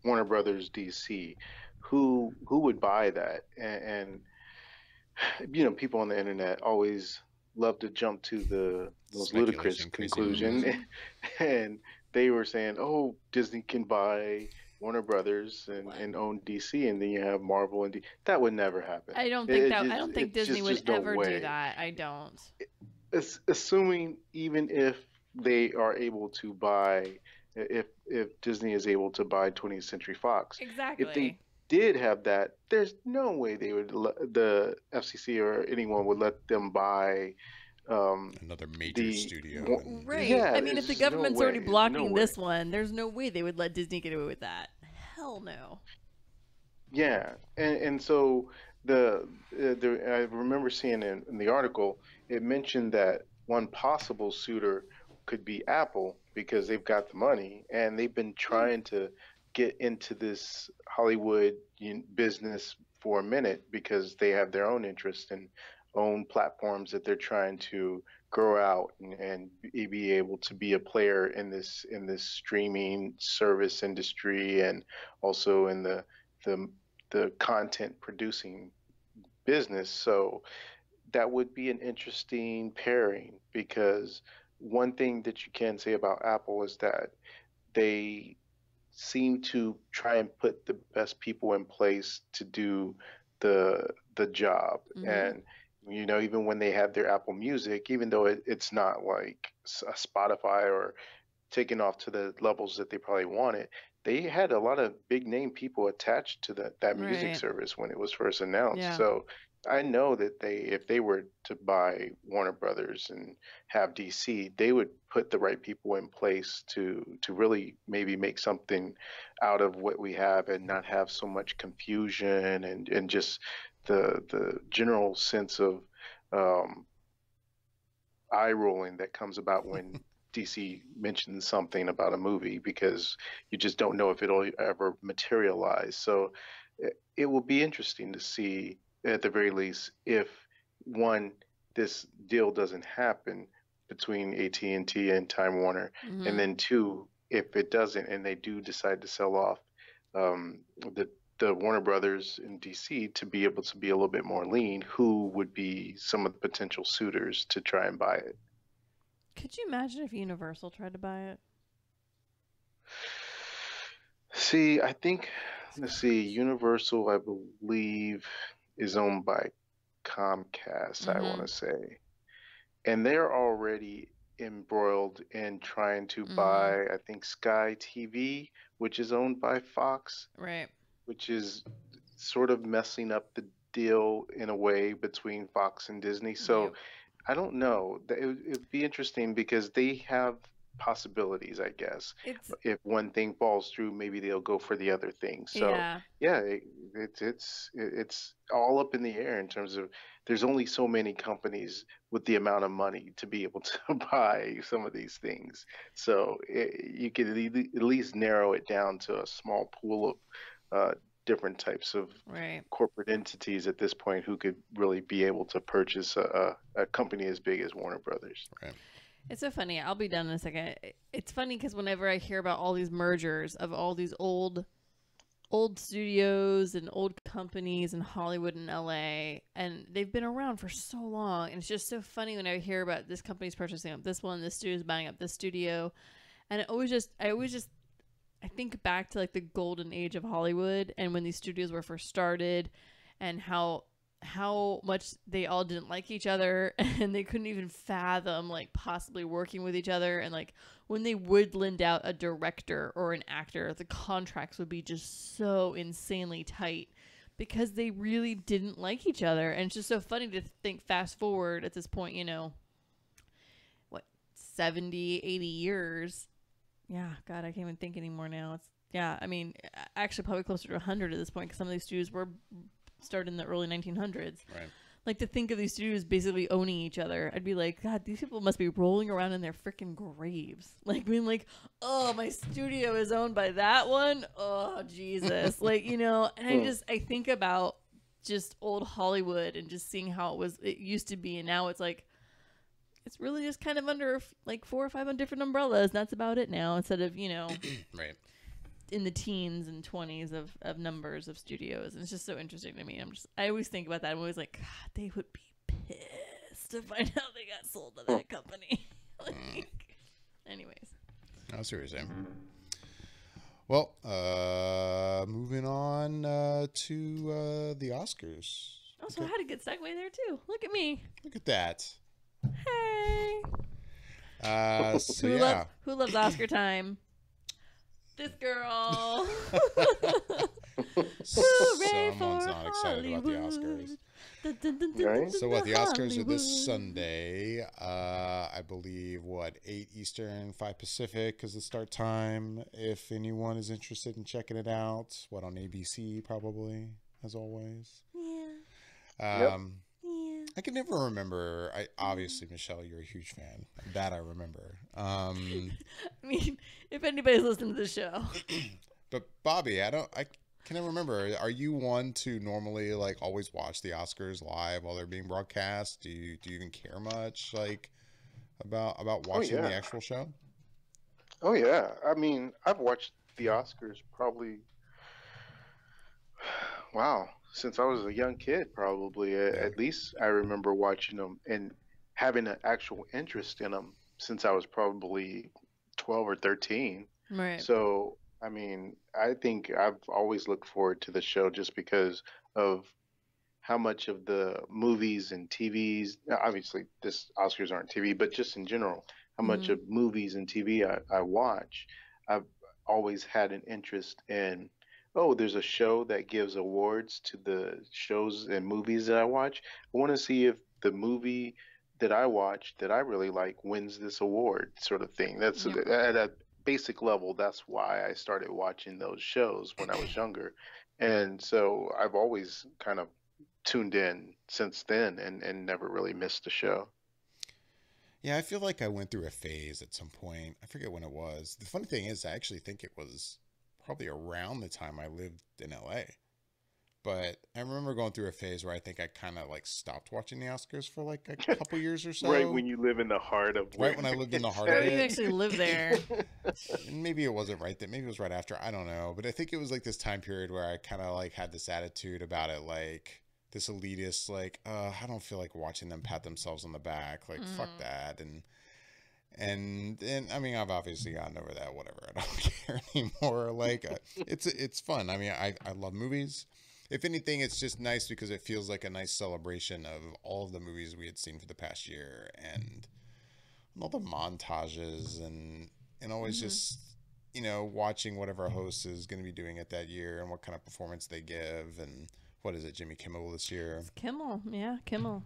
Warner Brothers DC, who would buy that, and people on the internet always love to jump to the most ludicrous Speculation, crazy rumors. conclusion, Mm-hmm. and they were saying, "Oh, Disney can buy Warner Brothers What? and own DC, and then you have Marvel and that would never happen. I don't think It's Disney would just no ever do way. that. I don't. Assuming even if they are able to buy, if Disney is able to buy 20th Century Fox, if they Exactly. did have that, there's no way the FCC or anyone would let them buy Another major the studio, and Right. yeah. I mean, There's if the just no government's already way. There's no blocking way. this one, there's no way they would let Disney get away with that. Hell no. Yeah, and so I remember seeing in the article it mentioned that one possible suitor could be Apple because they've got the money and they've been Hmm. trying to get into this Hollywood business for a minute because they have their own interest and own platforms that they're trying to grow out and be able to be a player in this streaming service industry and also in the the content producing business. So that would be an interesting pairing because one thing that you can say about Apple is that they seem to try and put the best people in place to do the job. Mm-hmm. And even when they have their Apple Music, even though it's not like a Spotify or taken off to the levels that they probably wanted. They had a lot of big name people attached to that music Right. service when it was first announced. Yeah. So I know that if they were to buy Warner Brothers and have DC, they would put the right people in place to really maybe make something out of what we have and not have so much confusion and just the general sense of um, eye rolling that comes about when DC mentions something about a movie because you just don't know if it'll ever materialize. So it will be interesting to see, at the very least, if one, this deal doesn't happen between AT&T and Time Warner, and Mm-hmm. then two, if it doesn't and they do decide to sell off um, the Warner Brothers in DC to be able to be a little bit more lean, who would be some of the potential suitors to try and buy it? Could you imagine if Universal tried to buy it? See, I think, It's let's see, crazy. Universal, I believe, is owned by Comcast, I want Mm-hmm. to say. And they're already embroiled in trying to Mm-hmm. buy, I think, Sky TV, which is owned by Fox, Right. which is sort of messing up the deal in a way between Fox and Disney. So Yep. I don't know. It'd be interesting because they have possibilities, I guess. It's If one thing falls through, maybe they'll go for the other thing. So yeah. yeah, it's all up in the air in terms of there's only so many companies with the amount of money to be able to buy some of these things. So you can at least narrow it down to a small pool of different types of Right. corporate entities at this point who could really be able to purchase a company as big as Warner Brothers. Right. It's so funny. I'll be done in a second. It's funny because whenever I hear about all these mergers of all these old studios and old companies in Hollywood and LA, and they've been around for so long, and it's just so funny when I hear about this company's purchasing up this one, this studio's buying up this studio, and I always just I think back to like the golden age of Hollywood and when these studios were first started and how much they all didn't like each other and they couldn't even fathom like possibly working with each other, and like when they would lend out a director or an actor, the contracts would be just so insanely tight because they really didn't like each other. And it's just so funny to think fast forward at this point, what, 70, 80 years. Yeah, God, I can't even think anymore now. It's yeah, I mean, actually probably closer to 100 at this point because some of these studios were started in the early 1900s. Right. Like to think of these studios basically owning each other, I'd be like, God, these people must be rolling around in their freaking graves, like being like, oh, my studio is owned by that one. Oh, Jesus, like and Hmm. I think about just old Hollywood and just seeing how it used to be, and now it's like it's really just kind of under like 4 or 5 different umbrellas. That's about it now. Instead of Right. in the teens and 20s of numbers of studios. And it's just so interesting to me. I always think about that. I'm always like, God, they would be pissed to find out they got sold to Hmm. that company. Mm. Anyways. I see what you're saying. Well, moving on to the Oscars. Also, Okay. I had a good segue there too. Look at me. Look at that. Hey. So yeah. Who loves Oscar time? This girl. Hooray Someone's for not excited about the Hollywood. Oscars. Dun, dun, dun, dun, Right? dun, So what? dun, The Oscars are this Hollywood. Sunday. I believe 8 Eastern, 5 Pacific is the start time. If anyone is interested in checking it out, on ABC probably, as always. Yeah. Yep. Um, Yeah. I can never remember. Obviously, Michelle, you're a huge fan. That I remember. I mean, if anybody's listening to the show. But Bobby, I can never remember. Are you one to normally like always watch the Oscars live while they're being broadcast? Do you even care much about Oh watching the yeah. actual show? Oh yeah. I mean, I've watched the Oscars probably, wow, since I was a young kid, probably. Yeah. At least I remember watching them and having an actual interest in them since I was probably 12 or 13. Right. So, I mean, I think I've always looked forward to the show just because of how much of the movies and TVs, obviously this Oscars aren't TV, but just in general, how much Mm-hmm. of movies and TV I watch. I've always had an interest in, oh, there's a show that gives awards to the shows and movies that I watch. I want to see if the movie that I watch that I really like wins this award, sort of thing. That's Yep. at a basic level, that's why I started watching those shows when I was younger. And so I've always kind of tuned in since then and never really missed a show. Yeah, I feel like I went through a phase at some point. I forget when it was. The funny thing is, I actually think it was probably around the time I lived in LA. But I remember going through a phase where I think I kind of like stopped watching the Oscars for like a couple years or so. Right when you live in the heart of where Right when I lived in the it's heart Or of you it. actually live there. And maybe it wasn't right then. Maybe it was right after. I don't know. But I think it was like this time period where I kind of like had this attitude about it, like this elitist, like, I don't feel like watching them pat themselves on the back. Like, fuck that. And I mean, I've obviously gotten over that. Whatever. I don't care anymore. Like, it's fun. I mean, I love movies. If anything, it's just nice because it feels like a nice celebration of all of the movies we had seen for the past year and all the montages and always just, you know, watching whatever a host is going to be doing it that year and what kind of performance they give. And what is it, Jimmy Kimmel this year? It's Kimmel. Yeah, Kimmel.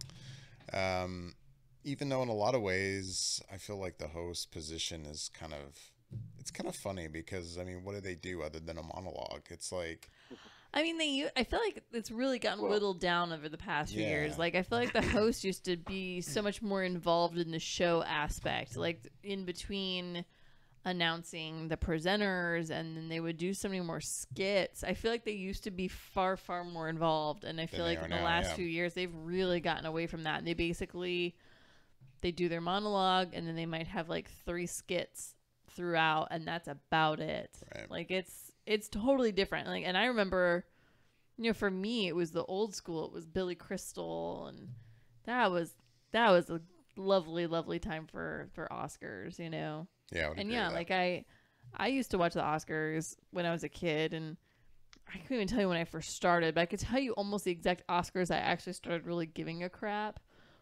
Even though in a lot of ways, I feel like the host position is it's kind of funny because, I mean, what do they do other than a monologue? It's like... I mean, I feel like it's really gotten whittled down over the past few years. Like, I feel like the host used to be so much more involved in the show aspect, like in between announcing the presenters, and then they would do so many more skits. I feel like they used to be far, far more involved, and I feel like in the last few years they've really gotten away from that. And they do their monologue, and then they might have like 3 skits throughout, and that's about it. Right. Like, it's totally different. Like, and I remember, you know, for me, it was the old school. It was Billy Crystal, and that was a lovely, lovely time for Oscars, you know. Yeah, and yeah, like I used to watch the Oscars when I was a kid, and I couldn't even tell you when I first started, but I could tell you almost the exact Oscars I actually started really giving a crap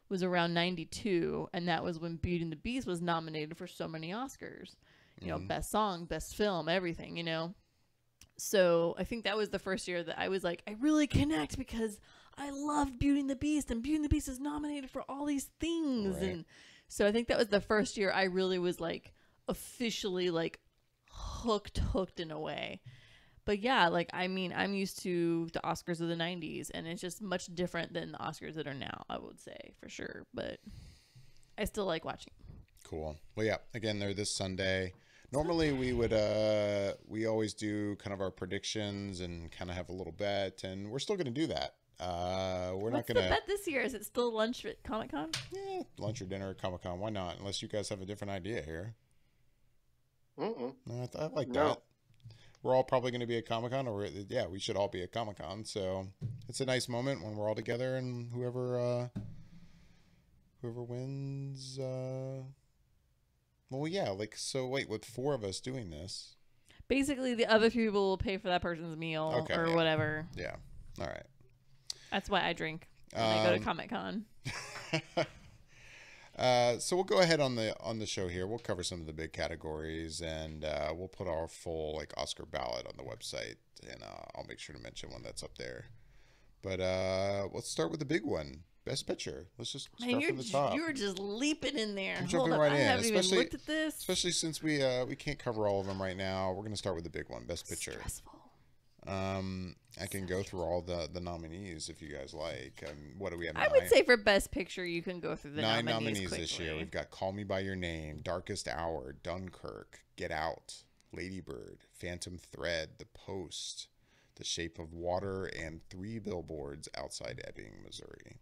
was around 92, and that was when Beauty and the Beast was nominated for so many Oscars. You know, best song, best film, everything, you know. So I think that was the first year that I was like, I really connect because I loved Beauty and the Beast, and Beauty and the Beast is nominated for all these things. Right. And so I think that was the first year I really was like officially like hooked in a way. But yeah, like, I mean, I'm used to the Oscars of the 90s, and it's just much different than the Oscars that are now, I would say, for sure. But I still like watching. Cool. Well, yeah, again, they're this Sunday. Normally we always do kind of our predictions and kind of have a little bet, and we're still going to do that. We're What's not going to the bet this year? Is it still lunch at Comic-Con? Yeah, lunch or dinner at Comic-Con. Why not? Unless you guys have a different idea here. Mm-mm. No, I like No. that. We're all probably going to be at Comic-Con, or yeah, we should all be at Comic-Con. So it's a nice moment when we're all together, and whoever wins. Well, yeah, like, so wait, with 4 of us doing this. Basically, the other 3 people will pay for that person's meal or whatever. Yeah. All right. That's why I drink when I go to Comic-Con. So we'll go ahead on the show here. We'll cover some of the big categories, and we'll put our full like Oscar ballot on the website, and I'll make sure to mention when that's up there. But let's start with the big one. Best Picture. Let's just start from the top. You were just leaping in there. I'm Hold jumping up, right I in, haven't even looked at this. especially since we can't cover all of them right now. We're going to start with the big one, Best Picture. Stressful. I can go through all the nominees if you guys like. What do we have? I would say for Best Picture, you can go through the 9 nominees nominees this year. We've got Call Me by Your Name, Darkest Hour, Dunkirk, Get Out, Lady Bird, Phantom Thread, The Post, The Shape of Water, and 3 Billboards Outside Ebbing, Missouri.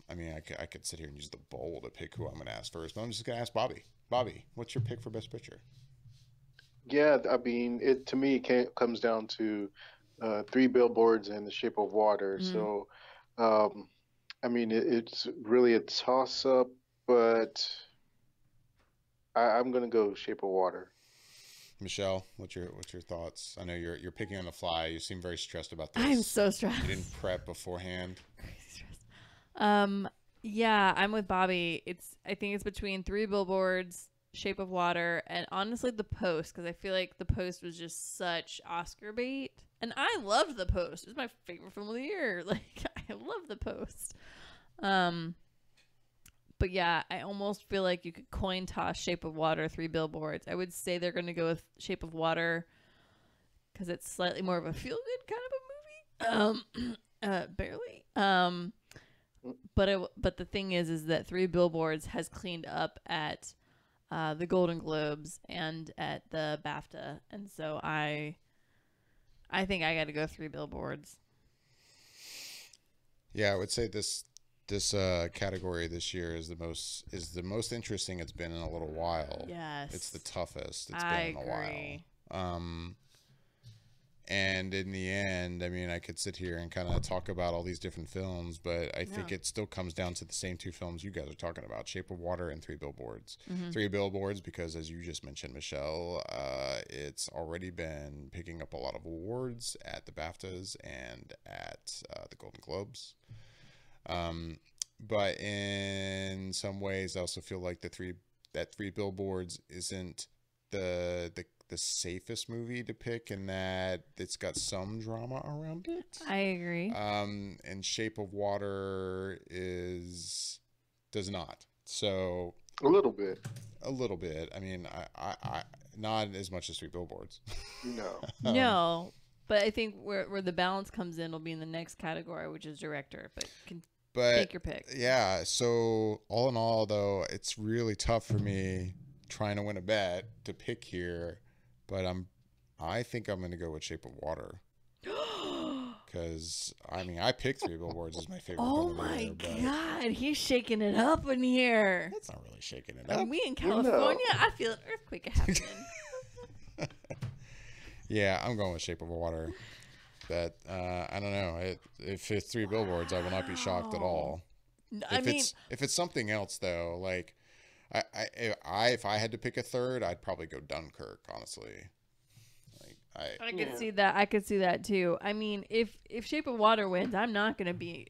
I mean, I could sit here and use the bowl to pick who I'm going to ask first, but I'm just going to ask Bobby. Bobby, what's your pick for Best Picture? Yeah, I mean, it to me comes down to 3 Billboards and The Shape of Water. So, I mean, it's really a toss-up, but I'm gonna go Shape of Water. Michelle, what's your thoughts? I know you're picking on the fly. You seem very stressed about this. I'm so stressed. You didn't prep beforehand. Crazy stressed. Yeah, I'm with Bobby. I think it's between 3 Billboards, Shape of Water, and honestly The Post, because I feel like The Post was just such Oscar bait. And I loved The Post. It's my favorite film of the year. Like, I love The Post. But yeah, I almost feel like you could coin toss Shape of Water, 3 Billboards. I would say they're going to go with Shape of Water because it's slightly more of a feel-good kind of a movie. Barely. But the thing is that 3 Billboards has cleaned up at the Golden Globes and at the BAFTA, and so I I think I got to go 3 Billboards. Yeah, I would say this category this year is the most interesting it's been in a little while. Yes. It's the toughest it's I been in a agree. while. And in the end, I mean, I could sit here and kind of talk about all these different films, but I think it still comes down to the same 2 films you guys are talking about: Shape of Water and 3 Billboards. 3 Billboards because, as you just mentioned, Michelle, it's already been picking up a lot of awards at the BAFTAs and at the Golden Globes. But in some ways, I also feel like that 3 Billboards isn't the safest movie to pick, in that it's got some drama around it. I agree. And Shape of Water does not. So A little bit. I mean, I not as much as 3 Billboards. No. No, but I think where the balance comes in will be in the next category, which is director. But take your pick. Yeah. So all in all, though, it's really tough for me trying to win a bet to pick here. But I think I'm going to go with Shape of Water. Because, I mean, I picked 3 Billboards as my favorite. Oh my God, he's shaking it up in here. That's not really shaking it up. We in California, I feel an earthquake happening. Yeah, I'm going with Shape of Water. But I don't know. If it's 3 Billboards, I will not be shocked at all. If it's something else, though, like if I had to pick a third, I'd probably go Dunkirk. Honestly, I could see that. I could see that too. I mean, if Shape of Water wins, I'm not gonna be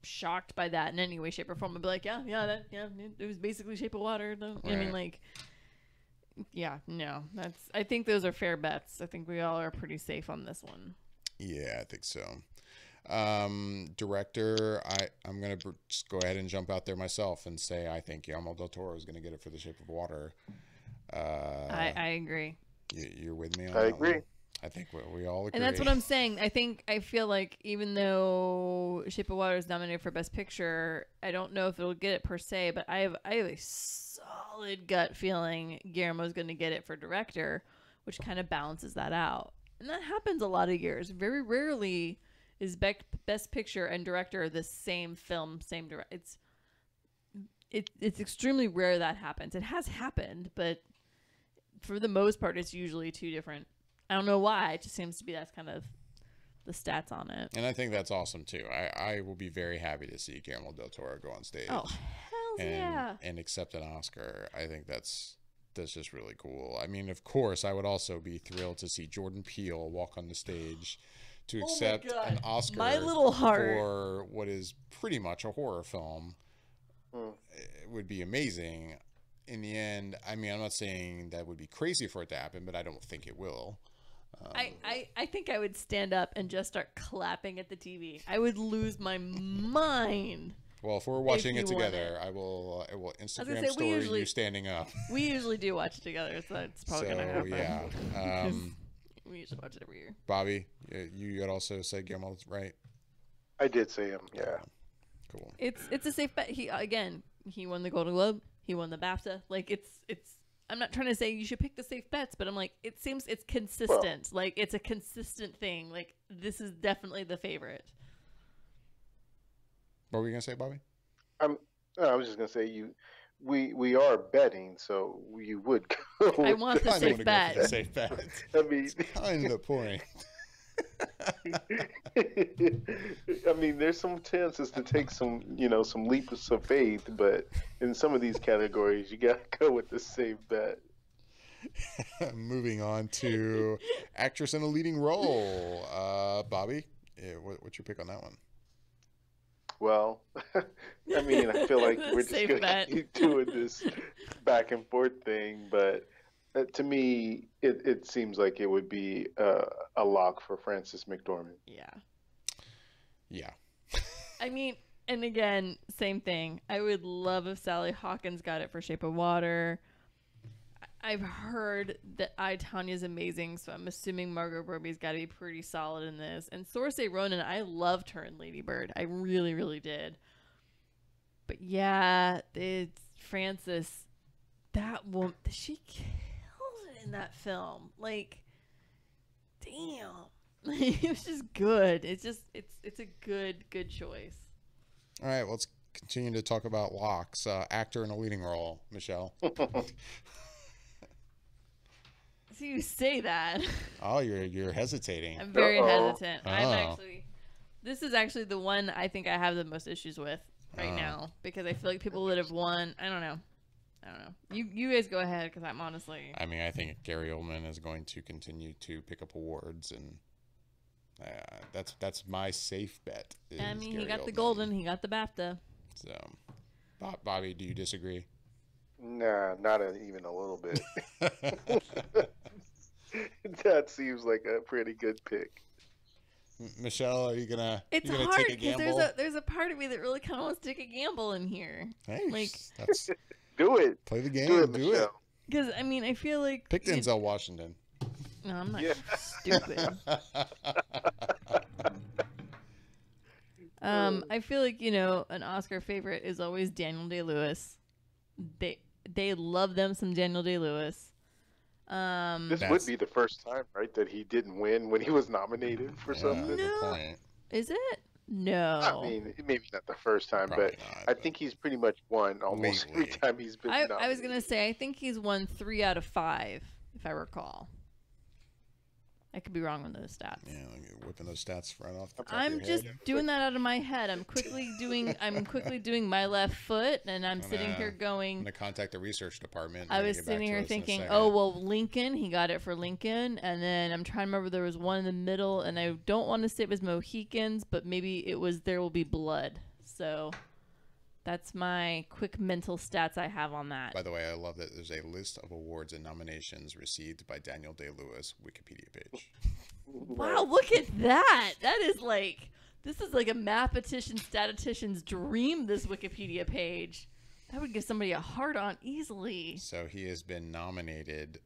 shocked by that in any way, shape, or form. I'd be like, it was basically Shape of Water. Right. I mean, like, yeah, no, I think those are fair bets. I think we all are pretty safe on this one. Yeah, I think so. Director, I'm gonna just go ahead and jump out there myself and say I think Guillermo del Toro is gonna get it for The Shape of Water. I agree. You're with me on I that agree. One? I think we all agree. And that's what I'm saying. I feel like even though Shape of Water is nominated for Best Picture, I don't know if it'll get it per se, but I have a solid gut feeling Guillermo's going to get it for director, which kind of balances that out. And that happens a lot of years. Very rarely is Best Picture and director the same film, same director. It's extremely rare that happens. It has happened, but for the most part, it's usually 2 different. I don't know why. It just seems to be that's kind of the stats on it. And I think that's awesome too. I will be very happy to see Guillermo del Toro go on stage. Oh, hell yeah. And accept an Oscar. I think that's just really cool. I mean, of course, I would also be thrilled to see Jordan Peele walk on the stage to accept an Oscar My little heart. for what is pretty much a horror film. It would be amazing. In the end, I mean, I'm not saying that would be crazy for it to happen, but I don't think it will. I think I would stand up and just start clapping at the TV. I would lose my mind. Well, if we're watching it together, I will Instagram story you standing up. We usually do watch it together, so that's probably going to happen. Yeah. We usually watch it every year. Bobby, you had also said Guillermo, right? I did say him, yeah. Cool. It's a safe bet. He won the Golden Globe. He won the BAFTA. Like, it's I'm not trying to say you should pick the safe bets, but I'm like, it seems it's consistent. Like, it's a consistent thing. Like, this is definitely the favorite. What were you gonna say, Bobby? I was just gonna say we are betting, so you would go. I want the safe bet. The safe bet. I mean, kind of the point. I mean, there's some chances to take some leaps of faith, but in some of these categories, you gotta go with the safe bet. Moving on to actress in a leading role. Bobby, what's your pick on that one? Well, I mean, I feel like we're just gonna keep doing this back and forth thing, but to me, it seems like it would be a lock for Frances McDormand. Yeah. I mean, and again, same thing. I would love if Sally Hawkins got it for Shape of Water. I've heard that I, Tanya's amazing, so I'm assuming Margot Robbie's got to be pretty solid in this. And Saoirse Ronan, I loved her in Lady Bird. I really, really did. But yeah, it's Frances. That woman, she kills it in that film. Like, damn. It was just good. It's a good choice. All right, let's continue to talk about locks. Actor in a leading role, Michelle. So you say that. Oh, you're hesitating. I'm very hesitant. Oh. This is actually the one I think I have the most issues with right now, because I feel like people that have won, I don't know. You guys go ahead, because I'm honestly. I mean, I think Gary Oldman is going to continue to pick up awards, and that's my safe bet. I mean, Gary he got the Oldman. Golden, he got the BAFTA. So, Bobby, do you disagree? Nah, not even a little bit. That seems like a pretty good pick. Michelle, are you gonna? It's you gonna hard take a because gamble? there's a part of me that really kind of wants to take a gamble in here. Hey, like, that's Do it. play the game. Do it, Do it. Michelle. Because I mean, I feel like Pick Denzel Washington. No, I'm not Yeah. stupid. I feel like, an Oscar favorite is always Daniel Day-Lewis. They love them some Daniel Day-Lewis. This would be the first time, right, that he didn't win when he was nominated for something. Good point. Is it? No. I mean, maybe not the first time, Probably but not, I but think he's pretty much won almost every lately. time he's been nominated. I was gonna say I think he's won 3 out of 5, if I recall. I could be wrong on those stats. Yeah, like whipping those stats right off the top I'm of your just head. doing that out of my head. I'm quickly doing my left foot, and I'm sitting here I'm going. gonna contact the research department. I and was get back sitting to here us in a thinking, second. oh well, Lincoln. He got it for Lincoln, and then I'm trying to remember there was one in the middle, and I don't want to say it was Mohicans, but maybe it was There Will Be Blood. So that's my quick mental stats I have on that. By the way, I love that there's a list of awards and nominations received by Daniel Day-Lewis Wikipedia page. Wow, look at that! This is like a mathematician, statistician's dream. This Wikipedia page. That would give somebody a heart on easily. So he has been nominated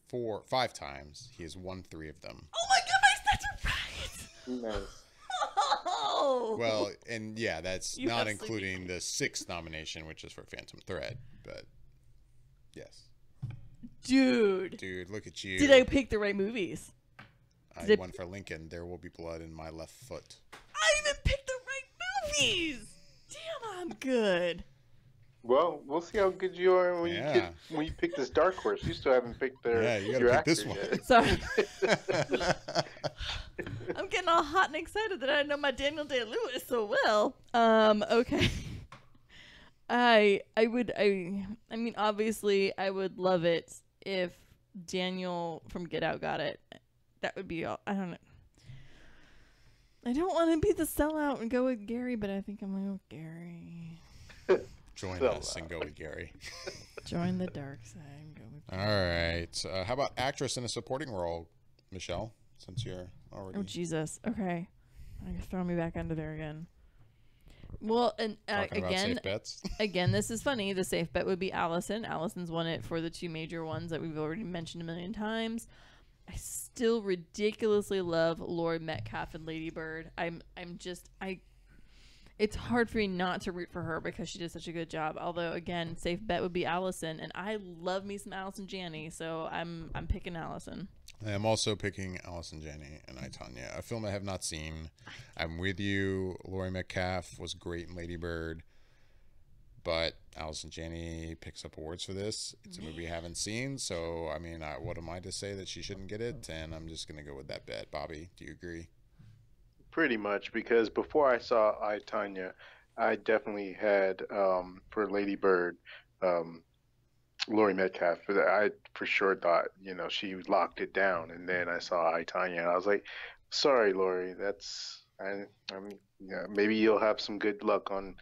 5 times. He has won 3 of them. Oh my god, my stats are right! Nice. Oh! Well, and yeah, that's You not have including the 6th nomination, which is for Phantom Thread. But yes, Dude, look at you. did I pick the right movies? I won for Lincoln. There Will Be Blood in My Left Foot. I even picked the right movies! Damn, I'm good. Well, we'll see how good you are when Yeah. when you pick this dark horse. You still haven't picked Yeah, you gotta your pick this actor one. yet. Sorry. I'm getting all hot and excited that I know my Daniel Day-Lewis so well. Okay. I mean, obviously, I would love it if Daniel from Get Out got it. That would be all. I don't know. I don't want to be the sellout and go with Gary, but I think I'm going to go with Gary. Join So us and go with Gary. Join the dark side and go with All right. How about actress in a supporting role, Michelle? Since you're already. Oh, Jesus. Okay. You're throwing me back under there again. Well, and Talking about again, safe bets. again, this is funny. The safe bet would be Allison. Allison's won it for the 2 major ones that we've already mentioned a million times. I still ridiculously love Laurie Metcalf and Lady Bird. It's hard for me not to root for her because she did such a good job. Although, again, safe bet would be Allison, and I love me some Allison Janney, so I'm picking Allison. I am also picking Allison Janney and I, Tonya, a film I have not seen. I'm with you. Laurie Metcalf was great in Lady Bird, but Allison Janney picks up awards for this. It's a movie I haven't seen, so I mean, what am I to say that she shouldn't get it? And I'm just gonna go with that bet. Bobby, do you agree? Pretty much, because before I saw I, Tanya, I definitely had for Lady Bird, Laurie Metcalf. I for sure thought she locked it down, and then I saw I, Tanya, and I was like, "Sorry, Laurie, maybe you'll have some good luck on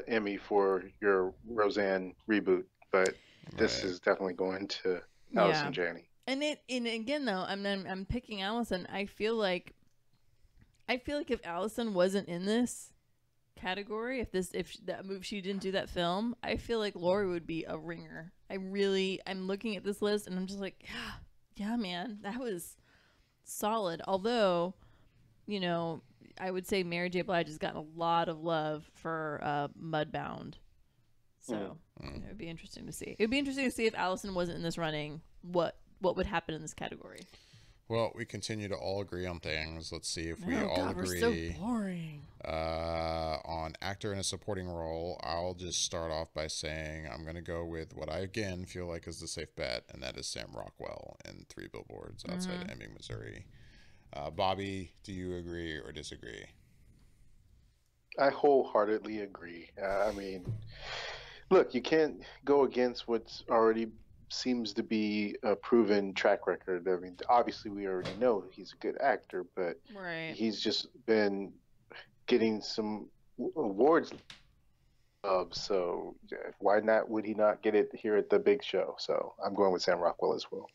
Emmy for your Roseanne reboot, but this is definitely going to Allison Janney." And again though, I'm picking Allison. I feel like if Allison wasn't in this category, if that movie, she didn't do that film, I feel like Laurie would be a ringer. I'm looking at this list and I'm just like, yeah, man, that was solid. Although, I would say Mary J. Blige has gotten a lot of love for Mudbound. So it would be interesting to see. It would be interesting to see if Allison wasn't in this running, what would happen in this category. Well, we continue to all agree on things. Let's see if we Oh all God, we're so agree boring. on actor in a supporting role. I'll just start off by saying I'm going to go with what I again feel like is the safe bet, and that is Sam Rockwell in Three Billboards Outside Ebbing, Missouri. Bobby, do you agree or disagree? I wholeheartedly agree. I mean, look, you can't go against what's already seems to be a proven track record. I mean, obviously, we already know he's a good actor, but Right. he's just been getting some awards. So yeah, why not? Would he not get it here at the big show? So I'm going with Sam Rockwell as well.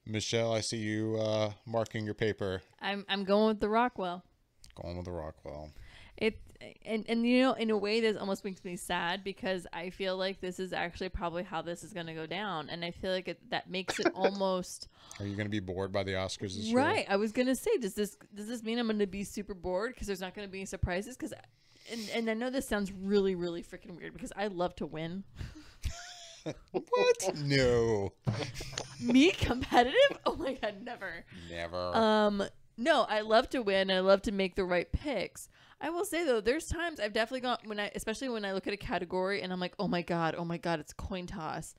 Michelle, I see you marking your paper. I'm going with the Rockwell. Going with the Rockwell. It and you know, in a way, this almost makes me sad because I feel like this is actually probably how this is going to go down, and I feel like that makes it almost Are you going to be bored by the Oscars this year? right. I was going to say, does this mean I'm going to be super bored because there's not going to be any surprises? Because and I know this sounds really really freaking weird because I love to win. What? No. Me competitive? Oh my god, never. Never. No, I love to win. I love to make the right picks. I will say though, there's times I've definitely gone especially when I look at a category and I'm like, oh my god, it's a coin toss,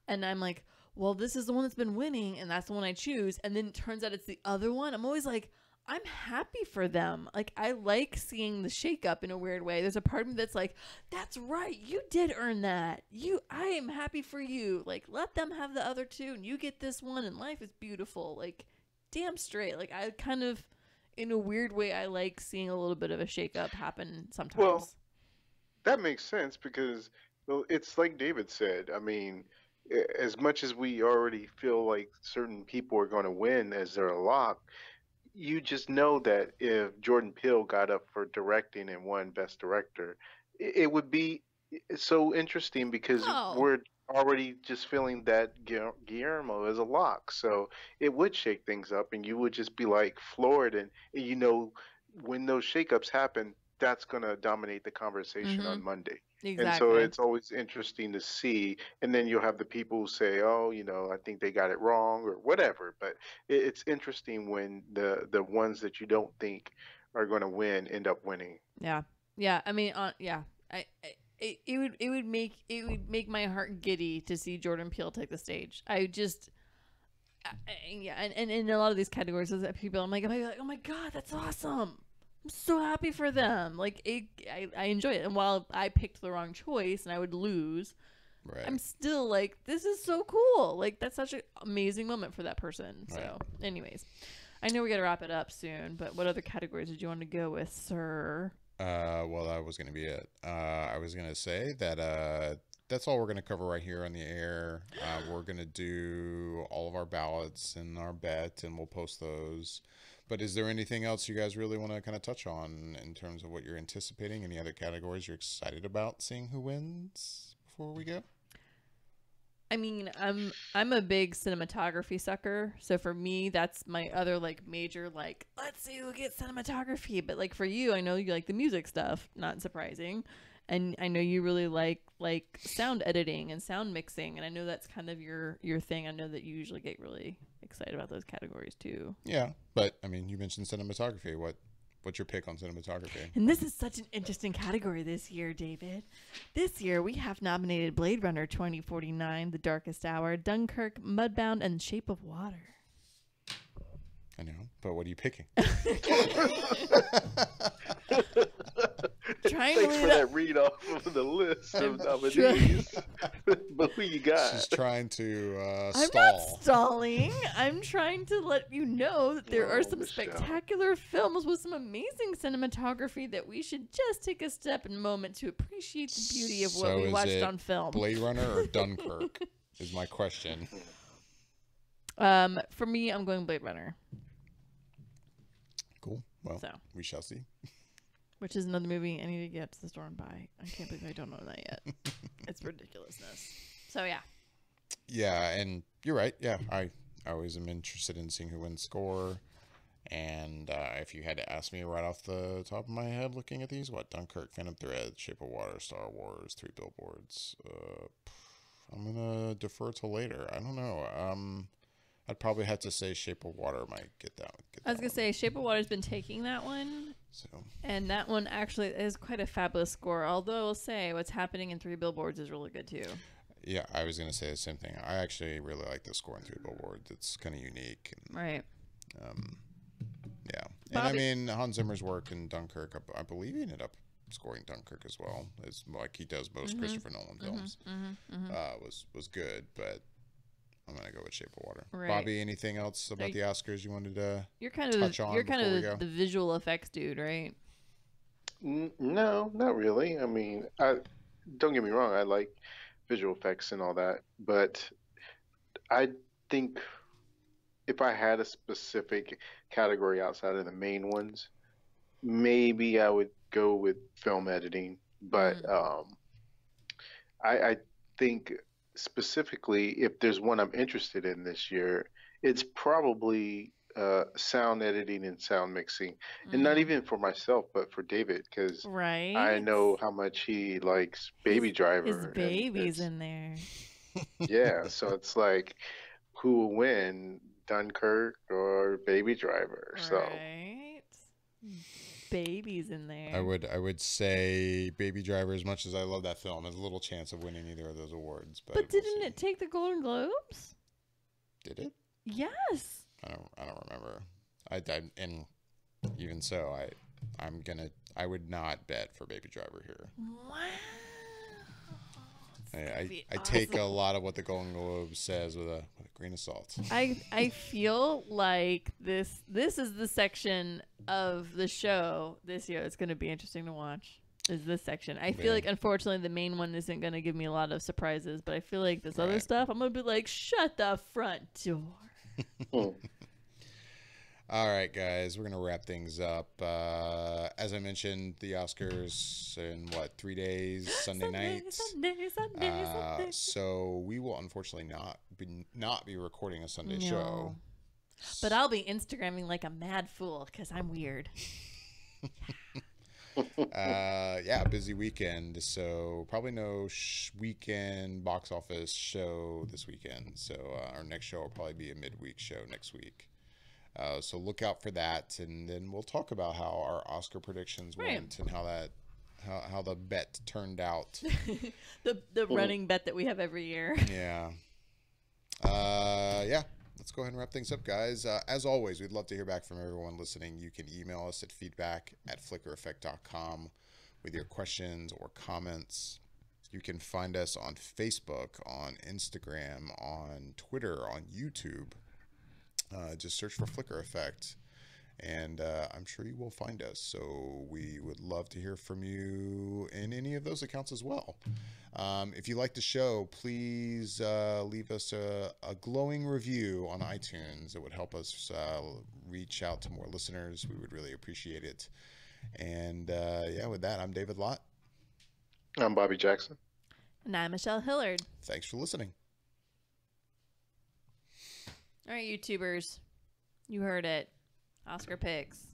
and I'm like, well, this is the one that's been winning, and that's the one I choose, and then it turns out it's the other one. I'm always like, I'm happy for them. Like, I like seeing the shakeup in a weird way. There's a part of me that's like, that's right, you did earn that. I am happy for you. Like, let them have the other two, and you get this one, and life is beautiful. Like, damn straight. Like, I kind of, in a weird way, I like seeing a little bit of a shakeup happen sometimes. Well, that makes sense because well, it's like David said. I mean, as much as we already feel like certain people are going to win as their lock, you just know that if Jordan Peele got up for directing and won Best Director, it would be so interesting because Oh, we're already just feeling that Guillermo is a lock. So it would shake things up, and you would just be like floored. And you know, when those shakeups happen, that's going to dominate the conversation mm-hmm. on Monday. And so Exactly. it's always interesting to see. And then you'll have the people who say, oh, you know, I think they got it wrong or whatever. But it's interesting when the ones that you don't think are going to win end up winning. Yeah. Yeah. I mean, yeah. It would make my heart giddy to see Jordan Peele take the stage. Yeah, and in a lot of these categories, there's people I'm like, oh my god, that's awesome. I'm so happy for them. Like, I enjoy it. And while I picked the wrong choice and I would lose, Right. I'm still like, this is so cool. Like, that's such an amazing moment for that person. Right. So, anyways, I know we got to wrap it up soon, but what other categories did you want to go with, sir? Well, that was going to be it. I was going to say that that's all we're going to cover right here on the air. We're going to do all of our ballots and our bet, and we'll post those. But is there anything else you guys really want to kind of touch on in terms of what you're anticipating? Any other categories you're excited about seeing who wins before we go? I mean, I'm a big cinematography sucker, so for me, that's my other like major like, let's see who gets cinematography. But like for you, I know you like the music stuff, not surprising, and I know you really like sound editing and sound mixing, and I know that's kind of your thing. I know that you usually get really excited about those categories too. Yeah, but I mean, you mentioned cinematography. What's your pick on cinematography? And this is such an interesting category this year, David. This year, we have nominated Blade Runner 2049, The Darkest Hour, Dunkirk, Mudbound, and Shape of Water. I know, but what are you picking? Trying Thanks to for lead that read off of the list of I'm nominees. But who you got? She's trying to I'm stall. not stalling. I'm trying to let you know that there are Oh, some Michelle. spectacular films with some amazing cinematography that we should just take a step and moment to appreciate the beauty of what So we is watched it on film. Blade Runner or Dunkirk is my question. For me, I'm going Blade Runner, Cool. Well, So. we shall see. which is another movie I need to get to the store and buy. I can't believe I don't know that yet. It's ridiculousness. So yeah. Yeah, and you're right. Yeah, I always am interested in seeing who wins score. And if you had to ask me right off the top of my head, looking at these, Dunkirk, Phantom Thread, Shape of Water, Star Wars, Three Billboards. I'm gonna defer to later. I don't know. I'd probably have to say Shape of Water might get that. I was gonna say Shape of Water's been taking that one, So and that one actually is quite a fabulous score. Although I will say, What's Happening in Three Billboards is really good too. yeah, I was gonna say the same thing. I actually really like the score in Three Billboards. It's kind of unique. And, Right. Yeah, and I Bobby- mean Hans Zimmer's work in Dunkirk. I believe he ended up scoring Dunkirk as well, as like he does most Christopher Nolan films. Was good, but I'm gonna go with Shape of Water. Right. Bobby, anything else about the Oscars you wanted to? You're kind touch of on you're kind before we of go? the visual effects dude, right? No, not really. I mean, I don't get me wrong. I like visual effects and all that, but I think if I had a specific category outside of the main ones, maybe I would go with film editing. But I think specifically, if there's one I'm interested in this year, it's probably sound editing and sound mixing, and not even for myself, but for David, because Right. I know how much he likes Baby Driver. His and baby's in there. yeah, so it's like, who will win, Dunkirk or Baby Driver? So Right. Baby's in there. I would say Baby Driver. As much as I love that film, has a little chance of winning either of those awards. But But we'll didn't see. it take the Golden Globes? Did it? Yes. I don't remember. And even so, I would not bet for Baby Driver here. Wow. I take a lot of what the Golden Globe says with a grain of salt. I feel like this is the section of the show this year that's going to be interesting to watch. Is this section? I feel like unfortunately the main one isn't going to give me a lot of surprises, but I feel like this other stuff I'm going to be like, shut the front door. All right, guys, we're gonna wrap things up. As I mentioned, the Oscars in 3 days, Sunday night. Sunday. So we will unfortunately not be recording a Sunday show. But I'll be Instagramming like a mad fool because I'm weird. Yeah, busy weekend. So probably no weekend box office show this weekend. So our next show will probably be a midweek show next week. So look out for that, and then we'll talk about how our Oscar predictions went and how the bet turned out. the running bet that we have every year. Yeah. Yeah. Let's go ahead and wrap things up, guys. As always, we'd love to hear back from everyone listening. You can email us at feedback@flickereffect.com with your questions or comments. You can find us on Facebook, on Instagram, on Twitter, on YouTube. Just search for Flicker Effect, and I'm sure you will find us. So we would love to hear from you in any of those accounts as well. If you like the show, please leave us a glowing review on iTunes. It would help us reach out to more listeners. We would really appreciate it. And yeah, with that, I'm David Lott. I'm Bobby Jackson. And I'm Michelle Hillard. Thanks for listening. All right, YouTubers, you heard it. Oscar picks.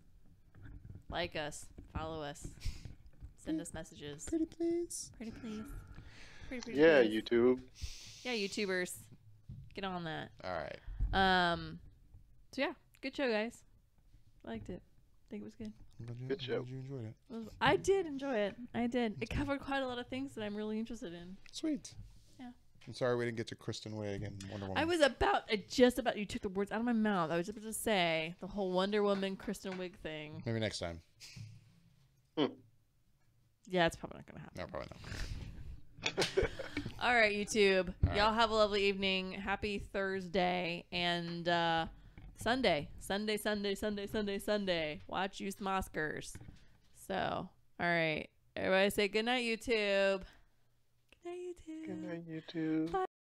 Like us. Follow us. Send us messages. Pretty please. Pretty please. Pretty Yeah, please. YouTube. Yeah, YouTubers. Get on that. All right. So yeah, good show, guys. I liked it. I think it was good. Good show. Glad you enjoyed it. I did enjoy it. I did. It covered quite a lot of things that I'm really interested in. Sweet. Yeah. I'm sorry we didn't get to Kristen Wiig and Wonder Woman. I you took the words out of my mouth. I was about to say the whole Wonder Woman Kristen Wiig thing. Maybe next time. Yeah, it's probably not going to happen. No, probably not. All right, YouTube. All Y'all right. have a lovely evening. Happy Thursday and Sunday. Watch you some Oscars. So, all right. Everybody say good night, YouTube. Good night, YouTube. Good night, YouTube. Bye.